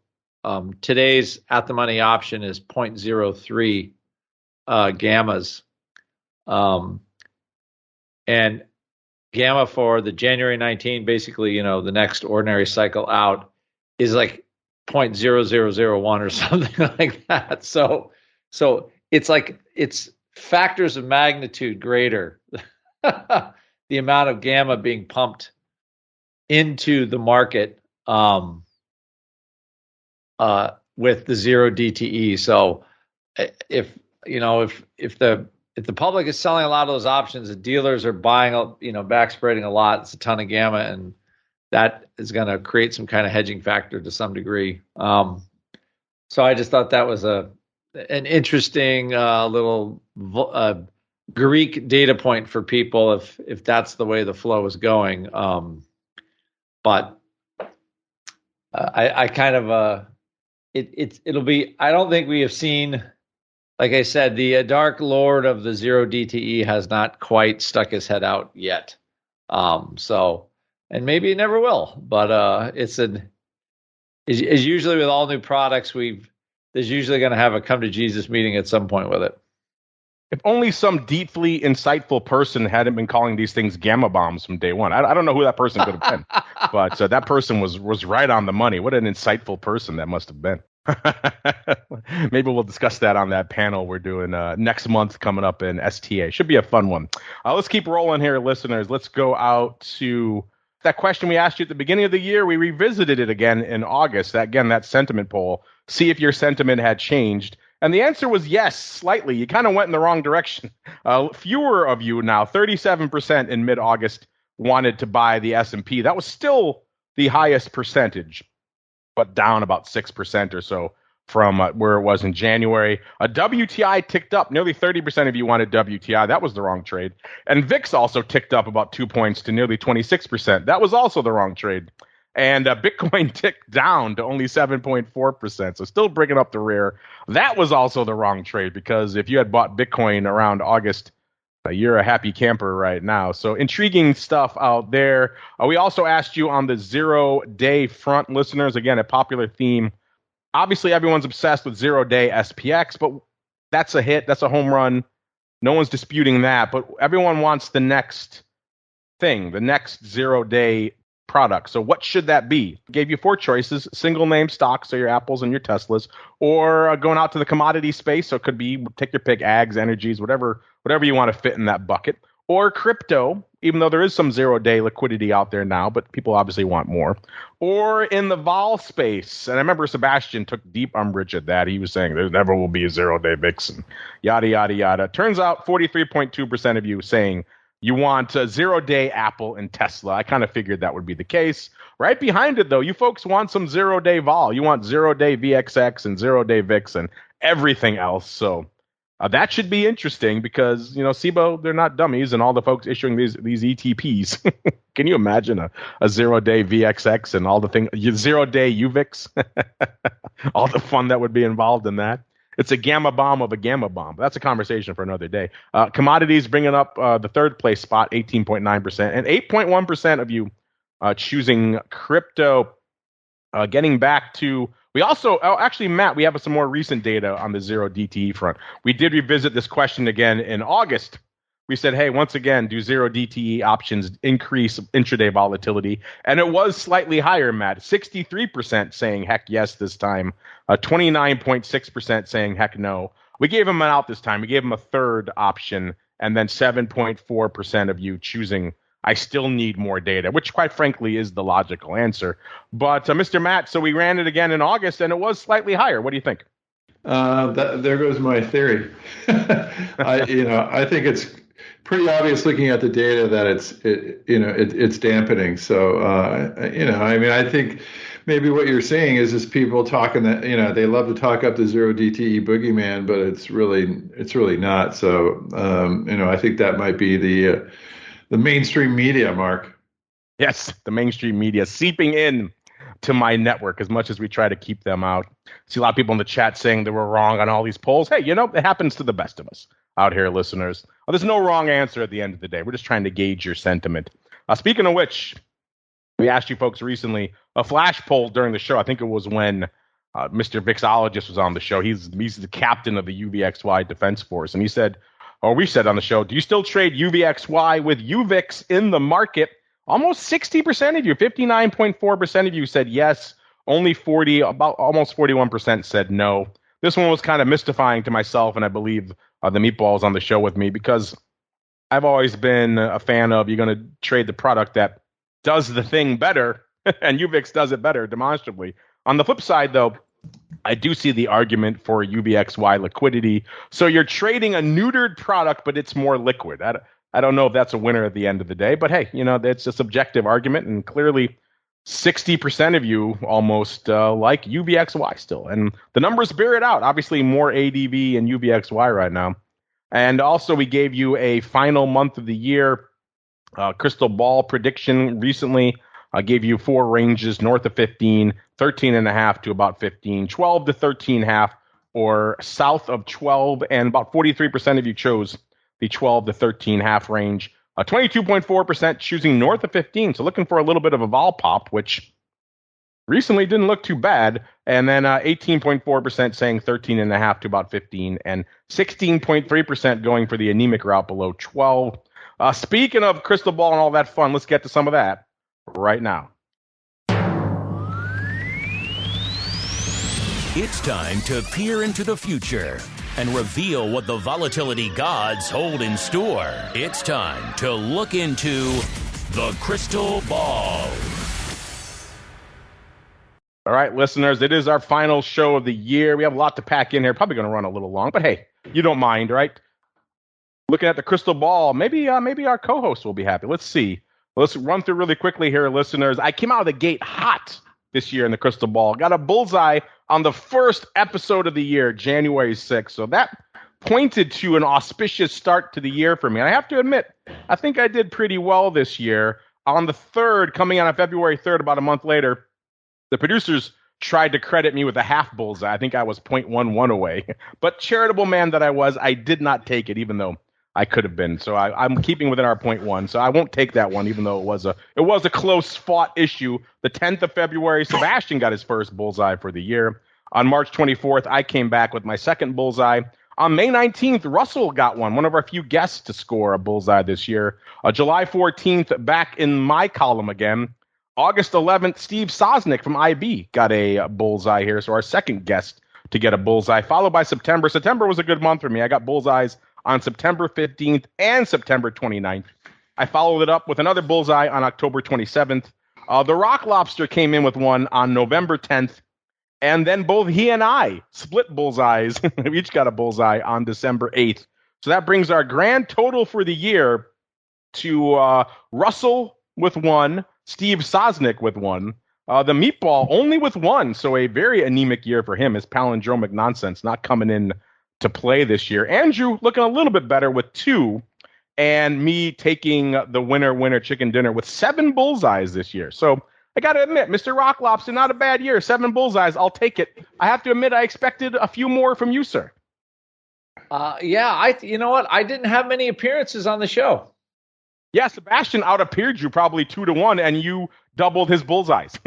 today's at the money option is 0.03 gammas. And gamma for the January 19, basically, the next ordinary cycle out is like 0.0001 or something like that. So it's factors of magnitude greater, the amount of gamma being pumped into the market with the zero DTE. So if the public is selling a lot of those options, the dealers are buying, back spreading a lot. It's a ton of gamma, and that is going to create some kind of hedging factor to some degree. So I just thought that was an interesting little Greek data point for people if that's the way the flow is going. But I kind of it'll be. I don't think we have seen. Like I said, the Dark Lord of the zero DTE has not quite stuck his head out yet. And maybe it never will. But it's usually with all new products, there's usually going to have a come to Jesus meeting at some point with it. If only some deeply insightful person hadn't been calling these things gamma bombs from day one. I don't know who that person could have been, but that person was right on the money. What an insightful person that must have been. Maybe we'll discuss that on that panel we're doing next month coming up in STA. Should be a fun one. Let's keep rolling here, listeners. Let's go out to that question we asked you at the beginning of the year. We revisited it again in August. That sentiment poll. See if your sentiment had changed. And the answer was yes, slightly. You kind of went in the wrong direction. Fewer of you now, 37% in mid-August wanted to buy the S&P. That was still the highest percentage, but down about 6% or so from where it was in January. WTI ticked up. Nearly 30% of you wanted WTI. That was the wrong trade. And VIX also ticked up about 2 points to nearly 26%. That was also the wrong trade. And Bitcoin ticked down to only 7.4%. So still bringing up the rear. That was also the wrong trade, because if you had bought Bitcoin around August, you're a happy camper right now. So intriguing stuff out there. We also asked you on the 0-day front, listeners, again, a popular theme. Obviously, everyone's obsessed with 0-day SPX, but that's a hit. That's a home run. No one's disputing that. But everyone wants the next thing, the next 0-day product. So what should that be? Gave you 4 choices: single name stocks, so your Apples and your Teslas, or going out to the commodity space. So it could be, take your pick, ags, energies, whatever you want to fit in that bucket, or crypto, even though there is some 0-day liquidity out there now, but people obviously want more, or in the vol space. And I remember Sebastian took deep umbrage at that. He was saying there never will be a 0-day VIX and yada, yada, yada. Turns out 43.2% of you saying you want a 0-day Apple and Tesla. I kind of figured that would be the case. Right behind it, though, you folks want some 0-day vol. You want 0-day VXX and 0-day VIX and everything else. So that should be interesting because, SIBO, they're not dummies, and all the folks issuing these ETPs. Can you imagine a 0-day VXX and all the things, 0-day UVIX? All the fun that would be involved in that. It's a gamma bomb of a gamma bomb. That's a conversation for another day. Commodities bringing up the third place spot, 18.9%, and 8.1% of you choosing crypto. Getting back to, we also, actually, Matt, we have some more recent data on the 0 DTE front. We did revisit this question again in August, we said, hey, once again, do 0 DTE options increase intraday volatility? And it was slightly higher, Matt. 63% saying heck yes this time. 29.6% saying heck no. We gave him an out this time. We gave him a third option, and then 7.4% of you choosing I still need more data, which quite frankly is the logical answer. But Mr. Matt, so we ran it again in August, and it was slightly higher. What do you think? There goes my theory. I think it's pretty obvious looking at the data that it's dampening. So, I think maybe what you're seeing is just people talking that, they love to talk up the 0 DTE boogeyman, but it's really not. So, I think that might be the mainstream media, Mark. Yes, the mainstream media seeping in to my network as much as we try to keep them out. See a lot of people in the chat saying that we're wrong on all these polls. Hey, it happens to the best of us out here, listeners. There's no wrong answer at the end of the day. We're just trying to gauge your sentiment. Speaking of which, we asked you folks recently a flash poll during the show. I think it was when Mr. VIXologist was on the show. He's the captain of the UVXY Defense Force. And we said on the show, do you still trade UVXY with UVIX in the market? Almost 60% of you, 59.4% of you said yes. Only almost 41% said no. This one was kind of mystifying to myself, and I believe the meatballs on the show with me, because I've always been a fan of you're going to trade the product that does the thing better, and UVIX does it better demonstrably. On the flip side, though, I do see the argument for UVXY liquidity. So you're trading a neutered product, but it's more liquid. I don't know if that's a winner at the end of the day, but hey, that's a subjective argument, and clearly 60% of you almost like UVXY still. And the numbers bear it out. Obviously, more ADV and UVXY right now. And also, we gave you a final month of the year crystal ball prediction recently. I gave you 4 ranges north of 15, 13.5 to about 15, 12 to 13.5, or south of 12. And about 43% of you chose the 12 to 13.5 range. 22.4% choosing north of 15. So looking for a little bit of a vol pop, which recently didn't look too bad. And then 18.4% saying 13.5 to about 15. And 16.3% going for the anemic route below 12. Speaking of crystal ball and all that fun, let's get to some of that right now. It's time to peer into the future and reveal what the volatility gods hold in store. It's time to look into the crystal ball. All right, listeners, it is our final show of the year. We have a lot to pack in here. Probably going to run a little long, but hey, you don't mind, right? Looking at the crystal ball, maybe our co-host will be happy. Let's see. Let's run through really quickly here, listeners. I came out of the gate hot this year in the crystal ball. Got a bullseye on the first episode of the year, January 6th. So that pointed to an auspicious start to the year for me. And I have to admit, I think I did pretty well this year. On the 3rd, coming out on February 3rd, about a month later, the producers tried to credit me with a half bullseye. I think I was 0.11 away. But charitable man that I was, I did not take it, even though I could have been. So I'm keeping within our 0.1. So I won't take that one, even though it was a close fought issue. The 10th of February, Sebastian got his first bullseye for the year. On March 24th, I came back with my second bullseye. On May 19th, Russell got one of our few guests to score a bullseye this year. July 14th, back in my column again. August 11th, Steve Sosnick from IB got a bullseye here. So our second guest to get a bullseye, followed by September. September was a good month for me. I got bullseyes on September 15th and September 29th. I followed it up with another bullseye on October 27th. The Rock Lobster came in with one on November 10th. And then both he and I split bullseyes. We each got a bullseye on December 8th. So that brings our grand total for the year to Russell with one, Steve Sosnick with one, the Meatball only with one. So a very anemic year for him. His palindromic nonsense not coming in to play this year. Andrew looking a little bit better with 2, and me taking the winner chicken dinner with 7 bullseyes this year. So I got to admit, Mr. Rock Lobster, not a bad year. 7 bullseyes, I'll take it. I have to admit, I expected a few more from you, sir. You know what? I didn't have many appearances on the show. Yeah, Sebastian out-appeared you probably 2-1, and you doubled his bullseyes.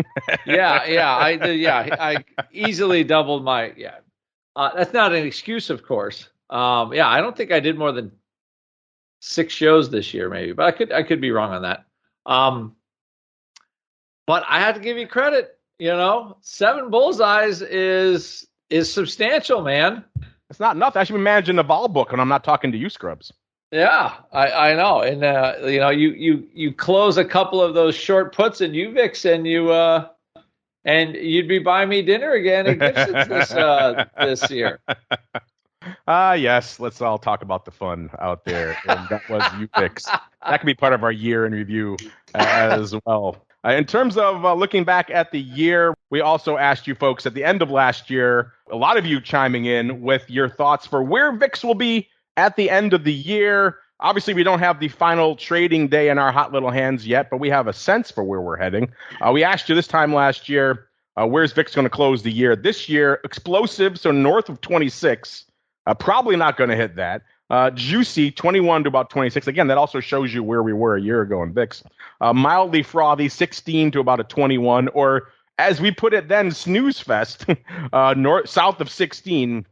I easily doubled my, that's not an excuse, of course. I don't think I did more than 6 shows this year, maybe, but I could be wrong on that. But I have to give you credit. 7 bullseyes is substantial, man. It's not enough. I should be managing the vol book, and I'm not talking to you, scrubs. Yeah, I know. And you close a couple of those short puts in UVIX, and you'd be buying me dinner again at Gibson's this year. Yes, let's all talk about the fun out there. And that was UVIX. That could be part of our year in review as well. In terms of looking back at the year, we also asked you folks at the end of last year, a lot of you chiming in with your thoughts for where VIX will be at the end of the year. Obviously, we don't have the final trading day in our hot little hands yet, but we have a sense for where we're heading. We asked you this time last year, where's VIX going to close the year? This year, explosive, so north of 26. Probably not going to hit that. Juicy, 21 to about 26. Again, that also shows you where we were a year ago in VIX. Mildly frothy, 16 to about a 21. Or, as we put it then, snooze fest, south of 16.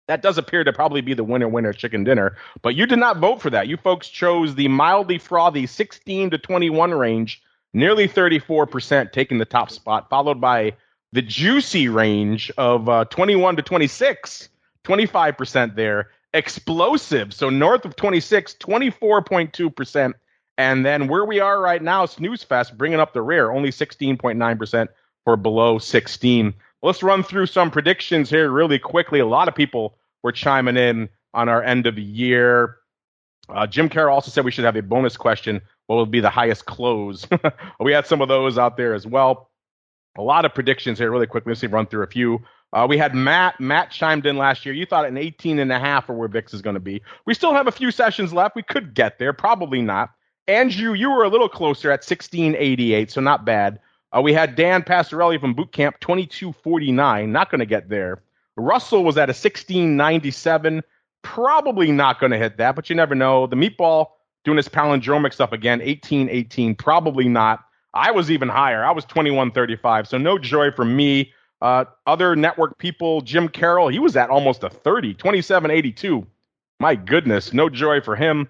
That does appear to probably be the winner chicken dinner. But you did not vote for that. You folks chose the mildly frothy 16 to 21 range, nearly 34%, taking the top spot, followed by the juicy range of 21 to 26, 25% there. Explosive, so north of 26, 24.2%. And then where we are right now, snooze fest, bringing up the rear, only 16.9% for below 16. Let's run through some predictions here really quickly. A lot of people were chiming in on our end of the year. Jim Carroll also said we should have a bonus question. What will be the highest close? We had some of those out there as well. A lot of predictions here really quickly. Let's see, run through a few. We had Matt. Matt chimed in last year. You thought an 18.5 for where VIX is going to be. We still have a few sessions left. We could get there. Probably not. Andrew, you were a little closer at 16.88, so not bad. We had Dan Passarelli from Boot Camp, 22.49. Not going to get there. Russell was at a 16.97. Probably not going to hit that, but you never know. The Meatball doing his palindromic stuff again, 18.18. Probably not. I was even higher. I was 21.35, so no joy for me. Other network people, Jim Carroll, he was at almost a 30, 27.82. My goodness, no joy for him.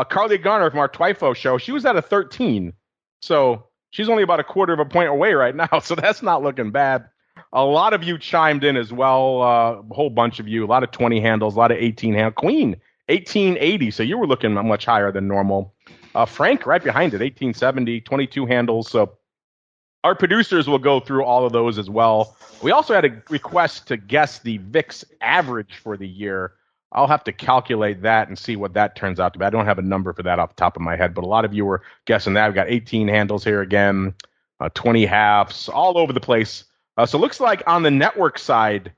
Carly Garner from our Twifo show, she was at a 13. So she's only about a quarter of a point away right now, so that's not looking bad. A lot of you chimed in as well, a whole bunch of you, a lot of 20 handles, a lot of 18 handles. Queen, 1880, so you were looking much higher than normal. Frank, right behind it, 1870, 22 handles. So our producers will go through all of those as well. We also had a request to guess the VIX average for the year. I'll have to calculate that and see what that turns out to be. I don't have a number for that off the top of my head, but a lot of you were guessing that. We've got 18 handles here again, 20 halves, all over the place. So it looks like on the network side,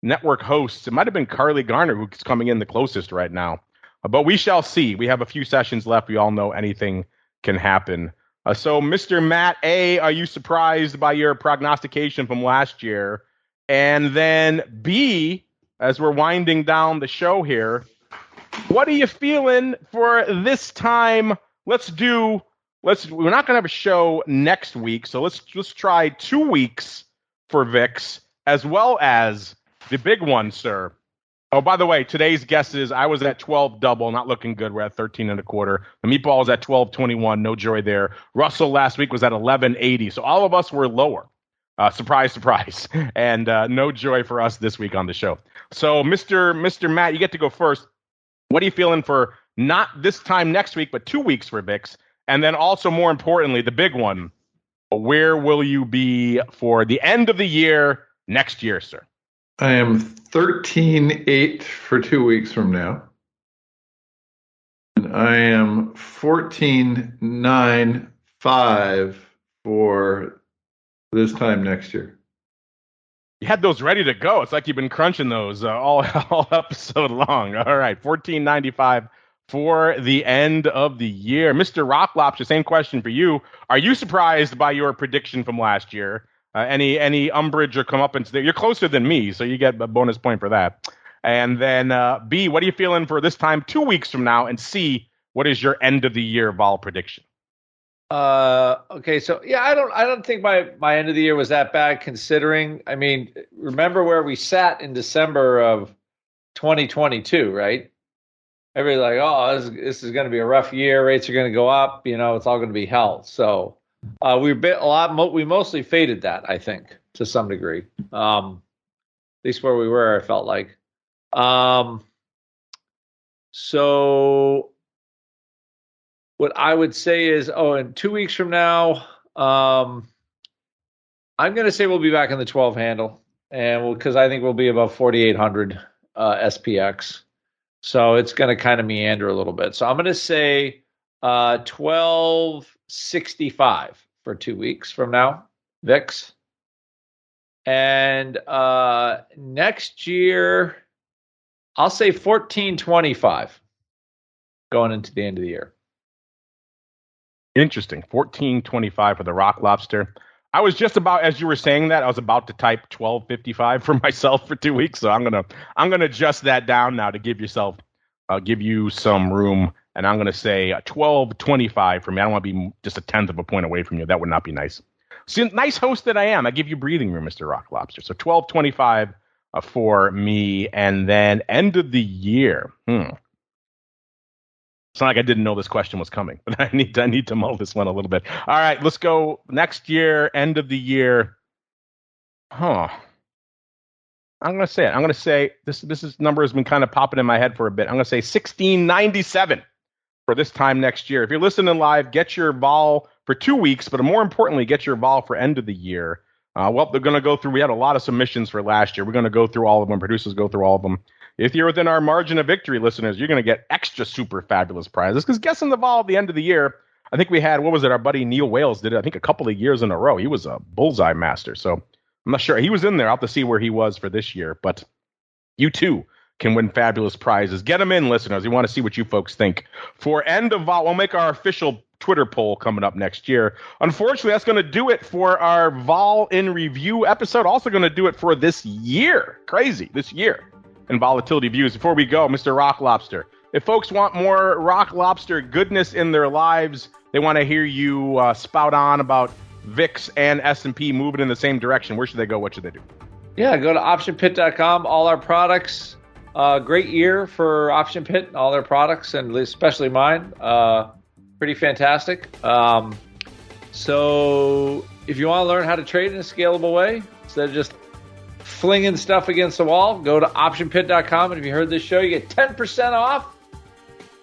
network hosts, it might have been Carly Garner who's coming in the closest right now. But we shall see. We have a few sessions left. We all know anything can happen. So, Mr. Matt A., are you surprised by your prognostication from last year? And then B., as we're winding down the show here, what are you feeling for this time? We're not going to have a show next week, so let's try 2 weeks for VIX, as well as the big one, sir. Oh, by the way, today's guesses, I was at 12 double, not looking good. We're at 13.25. The Meatball is at 12.21, no joy there. Russell last week was at 11.80, so all of us were lower. Surprise, surprise. And no joy for us this week on the show. So, Mr. Matt, you get to go first. What are you feeling for not this time next week, but 2 weeks for VIX? And then also, more importantly, the big one, where will you be for the end of the year next year, sir? I am 13.8 for 2 weeks from now. And I am 14.95 for this time next year. You had those ready to go. It's like you've been crunching those all episode long. All right, 14.95 for the end of the year. Mr. Rocklop's, the same question for you. Are you surprised by your prediction from last year? Any umbrage or comeuppance there? You're closer than me, so you get a bonus point for that. And then B, what are you feeling for this time 2 weeks from now? And C, what is your end of the year vol prediction? Okay, so yeah, I don't think my end of the year was that bad considering. I mean, remember where we sat in December of 2022, right? everybody's like, oh, this is going to be a rough year. Rates are going to go up. It's all going to be hell. So we mostly faded that, I think, to some degree. At least where we were, I felt like. So what I would say is, in 2 weeks from now, I'm going to say we'll be back in the 12 handle, and because I think we'll be above 4,800 SPX. So it's going to kind of meander a little bit. So I'm going to say 1265 for 2 weeks from now, VIX. And next year, I'll say 1425 going into the end of the year. Interesting. 1425 for the Rock Lobster. I was just about, as you were saying that, I was about to type 1255 for myself for 2 weeks. So I'm gonna adjust that down now to give you some room, and I'm gonna say 1225 for me. I don't want to be just a tenth of a point away from you. That would not be nice. See, nice host that I am. I give you breathing room, Mr. Rock Lobster. So 1225 for me, and then end of the year. It's not like I didn't know this question was coming, but I need to mull this one a little bit. All right, let's go next year, end of the year. I'm going to say it. I'm going to say this number has been kind of popping in my head for a bit. I'm going to say 1697 for this time next year. If you're listening live, get your vol for 2 weeks, but more importantly, get your vol for end of the year. Well, they're going to go through. We had a lot of submissions for last year. We're going to go through all of them. Producers go through all of them. If you're within our margin of victory, listeners, you're going to get extra super fabulous prizes. Because guessing the vol at the end of the year, I think we had, our buddy Neil Wales did it, I think, a couple of years in a row. He was a bullseye master. So I'm not sure. He was in there. I'll have to see where he was for this year. But you, too, can win fabulous prizes. Get them in, listeners. We want to see what you folks think. For end of vol, we'll make our official Twitter poll coming up next year. Unfortunately, that's going to do it for our vol in review episode. Also going to do it for this year. Crazy, this year. And Volatility Views. Before we go, Mr. Rock Lobster, if folks want more Rock Lobster goodness in their lives, they want to hear you spout on about VIX and S&P moving in the same direction, where should they go? What should they do? Yeah, go to optionpit.com. All our products. Great year for Option Pit and all their products, and especially mine. Pretty fantastic. So if you want to learn how to trade in a scalable way, instead of just flinging stuff against the wall, go to optionpit.com, and if you heard this show, you get 10% off.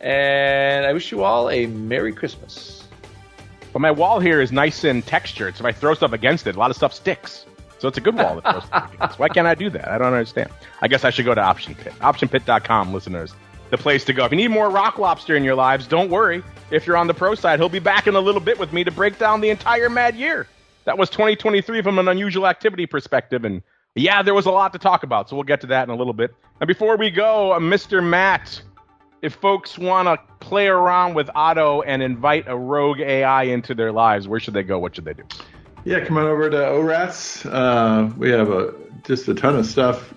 And I wish you all a Merry Christmas. But my wall here is nice and textured, so if I throw stuff against it, a lot of stuff sticks. So it's a good wall to throw stuff against. Why can't I do that? I don't understand. I guess I should go to Option Pit. Optionpit.com, listeners, the place to go. If you need more Rock Lobster in your lives, don't worry. If you're on the pro side, he'll be back in a little bit with me to break down the entire mad year. That was 2023 from an unusual activity perspective, and yeah, there was a lot to talk about, so we'll get to that in a little bit. And before we go, Mr. Matt, if folks want to play around with Otto and invite a rogue AI into their lives, where should they go? What should they do? Yeah, come on over to ORATS. We have just a ton of stuff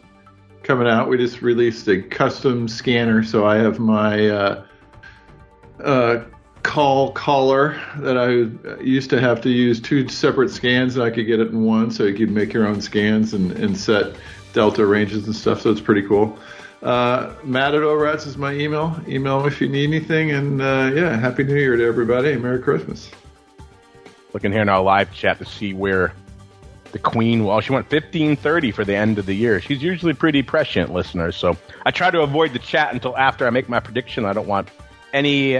coming out. We just released a custom scanner, so I have my caller that I used to have to use two separate scans, and I could get it in one, so you could make your own scans and set delta ranges and stuff, so it's pretty cool. Matt at ORATS is my email. Email me if you need anything, and yeah, Happy New Year to everybody, and Merry Christmas. Looking here in our live chat to see where the Queen, well, she went 15:30 for the end of the year. She's usually pretty prescient, listeners, so I try to avoid the chat until after I make my prediction. I don't want any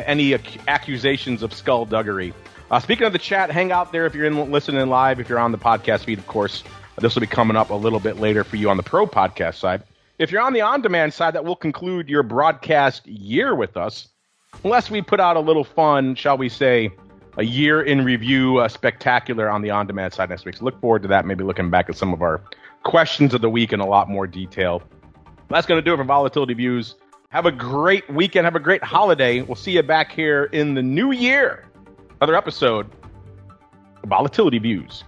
accusations of skullduggery. Speaking of the chat, hang out there if you're listening live. If you're on the podcast feed, of course, this will be coming up a little bit later for you on the pro podcast side. If you're on the on-demand side, that will conclude your broadcast year with us, unless we put out a little fun, shall we say, a year in review spectacular on the on-demand side next week. So look forward to that, maybe looking back at some of our questions of the week in a lot more detail. That's going to do it for Volatility Views. Have a great weekend. Have a great holiday. We'll see you back here in the new year. Another episode of Volatility Views.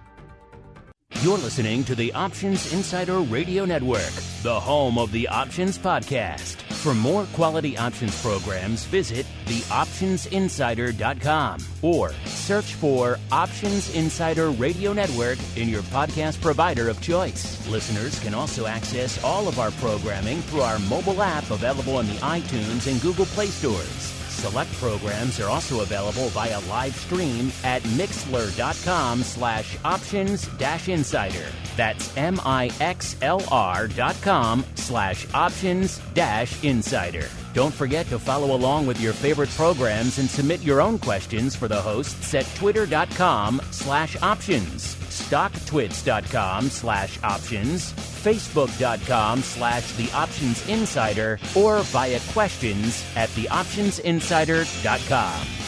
You're listening to the Options Insider Radio Network, the home of the Options Podcast. For more quality options programs, visit theoptionsinsider.com or search for Options Insider Radio Network in your podcast provider of choice. Listeners can also access all of our programming through our mobile app available in the iTunes and Google Play stores. Select programs are also available via live stream at mixlr.com/options-insider. That's mixlr.com/options-insider. Don't forget to follow along with your favorite programs and submit your own questions for the hosts at twitter.com/options, stocktwits.com/options, facebook.com/theoptionsinsider, or via questions@theoptionsinsider.com.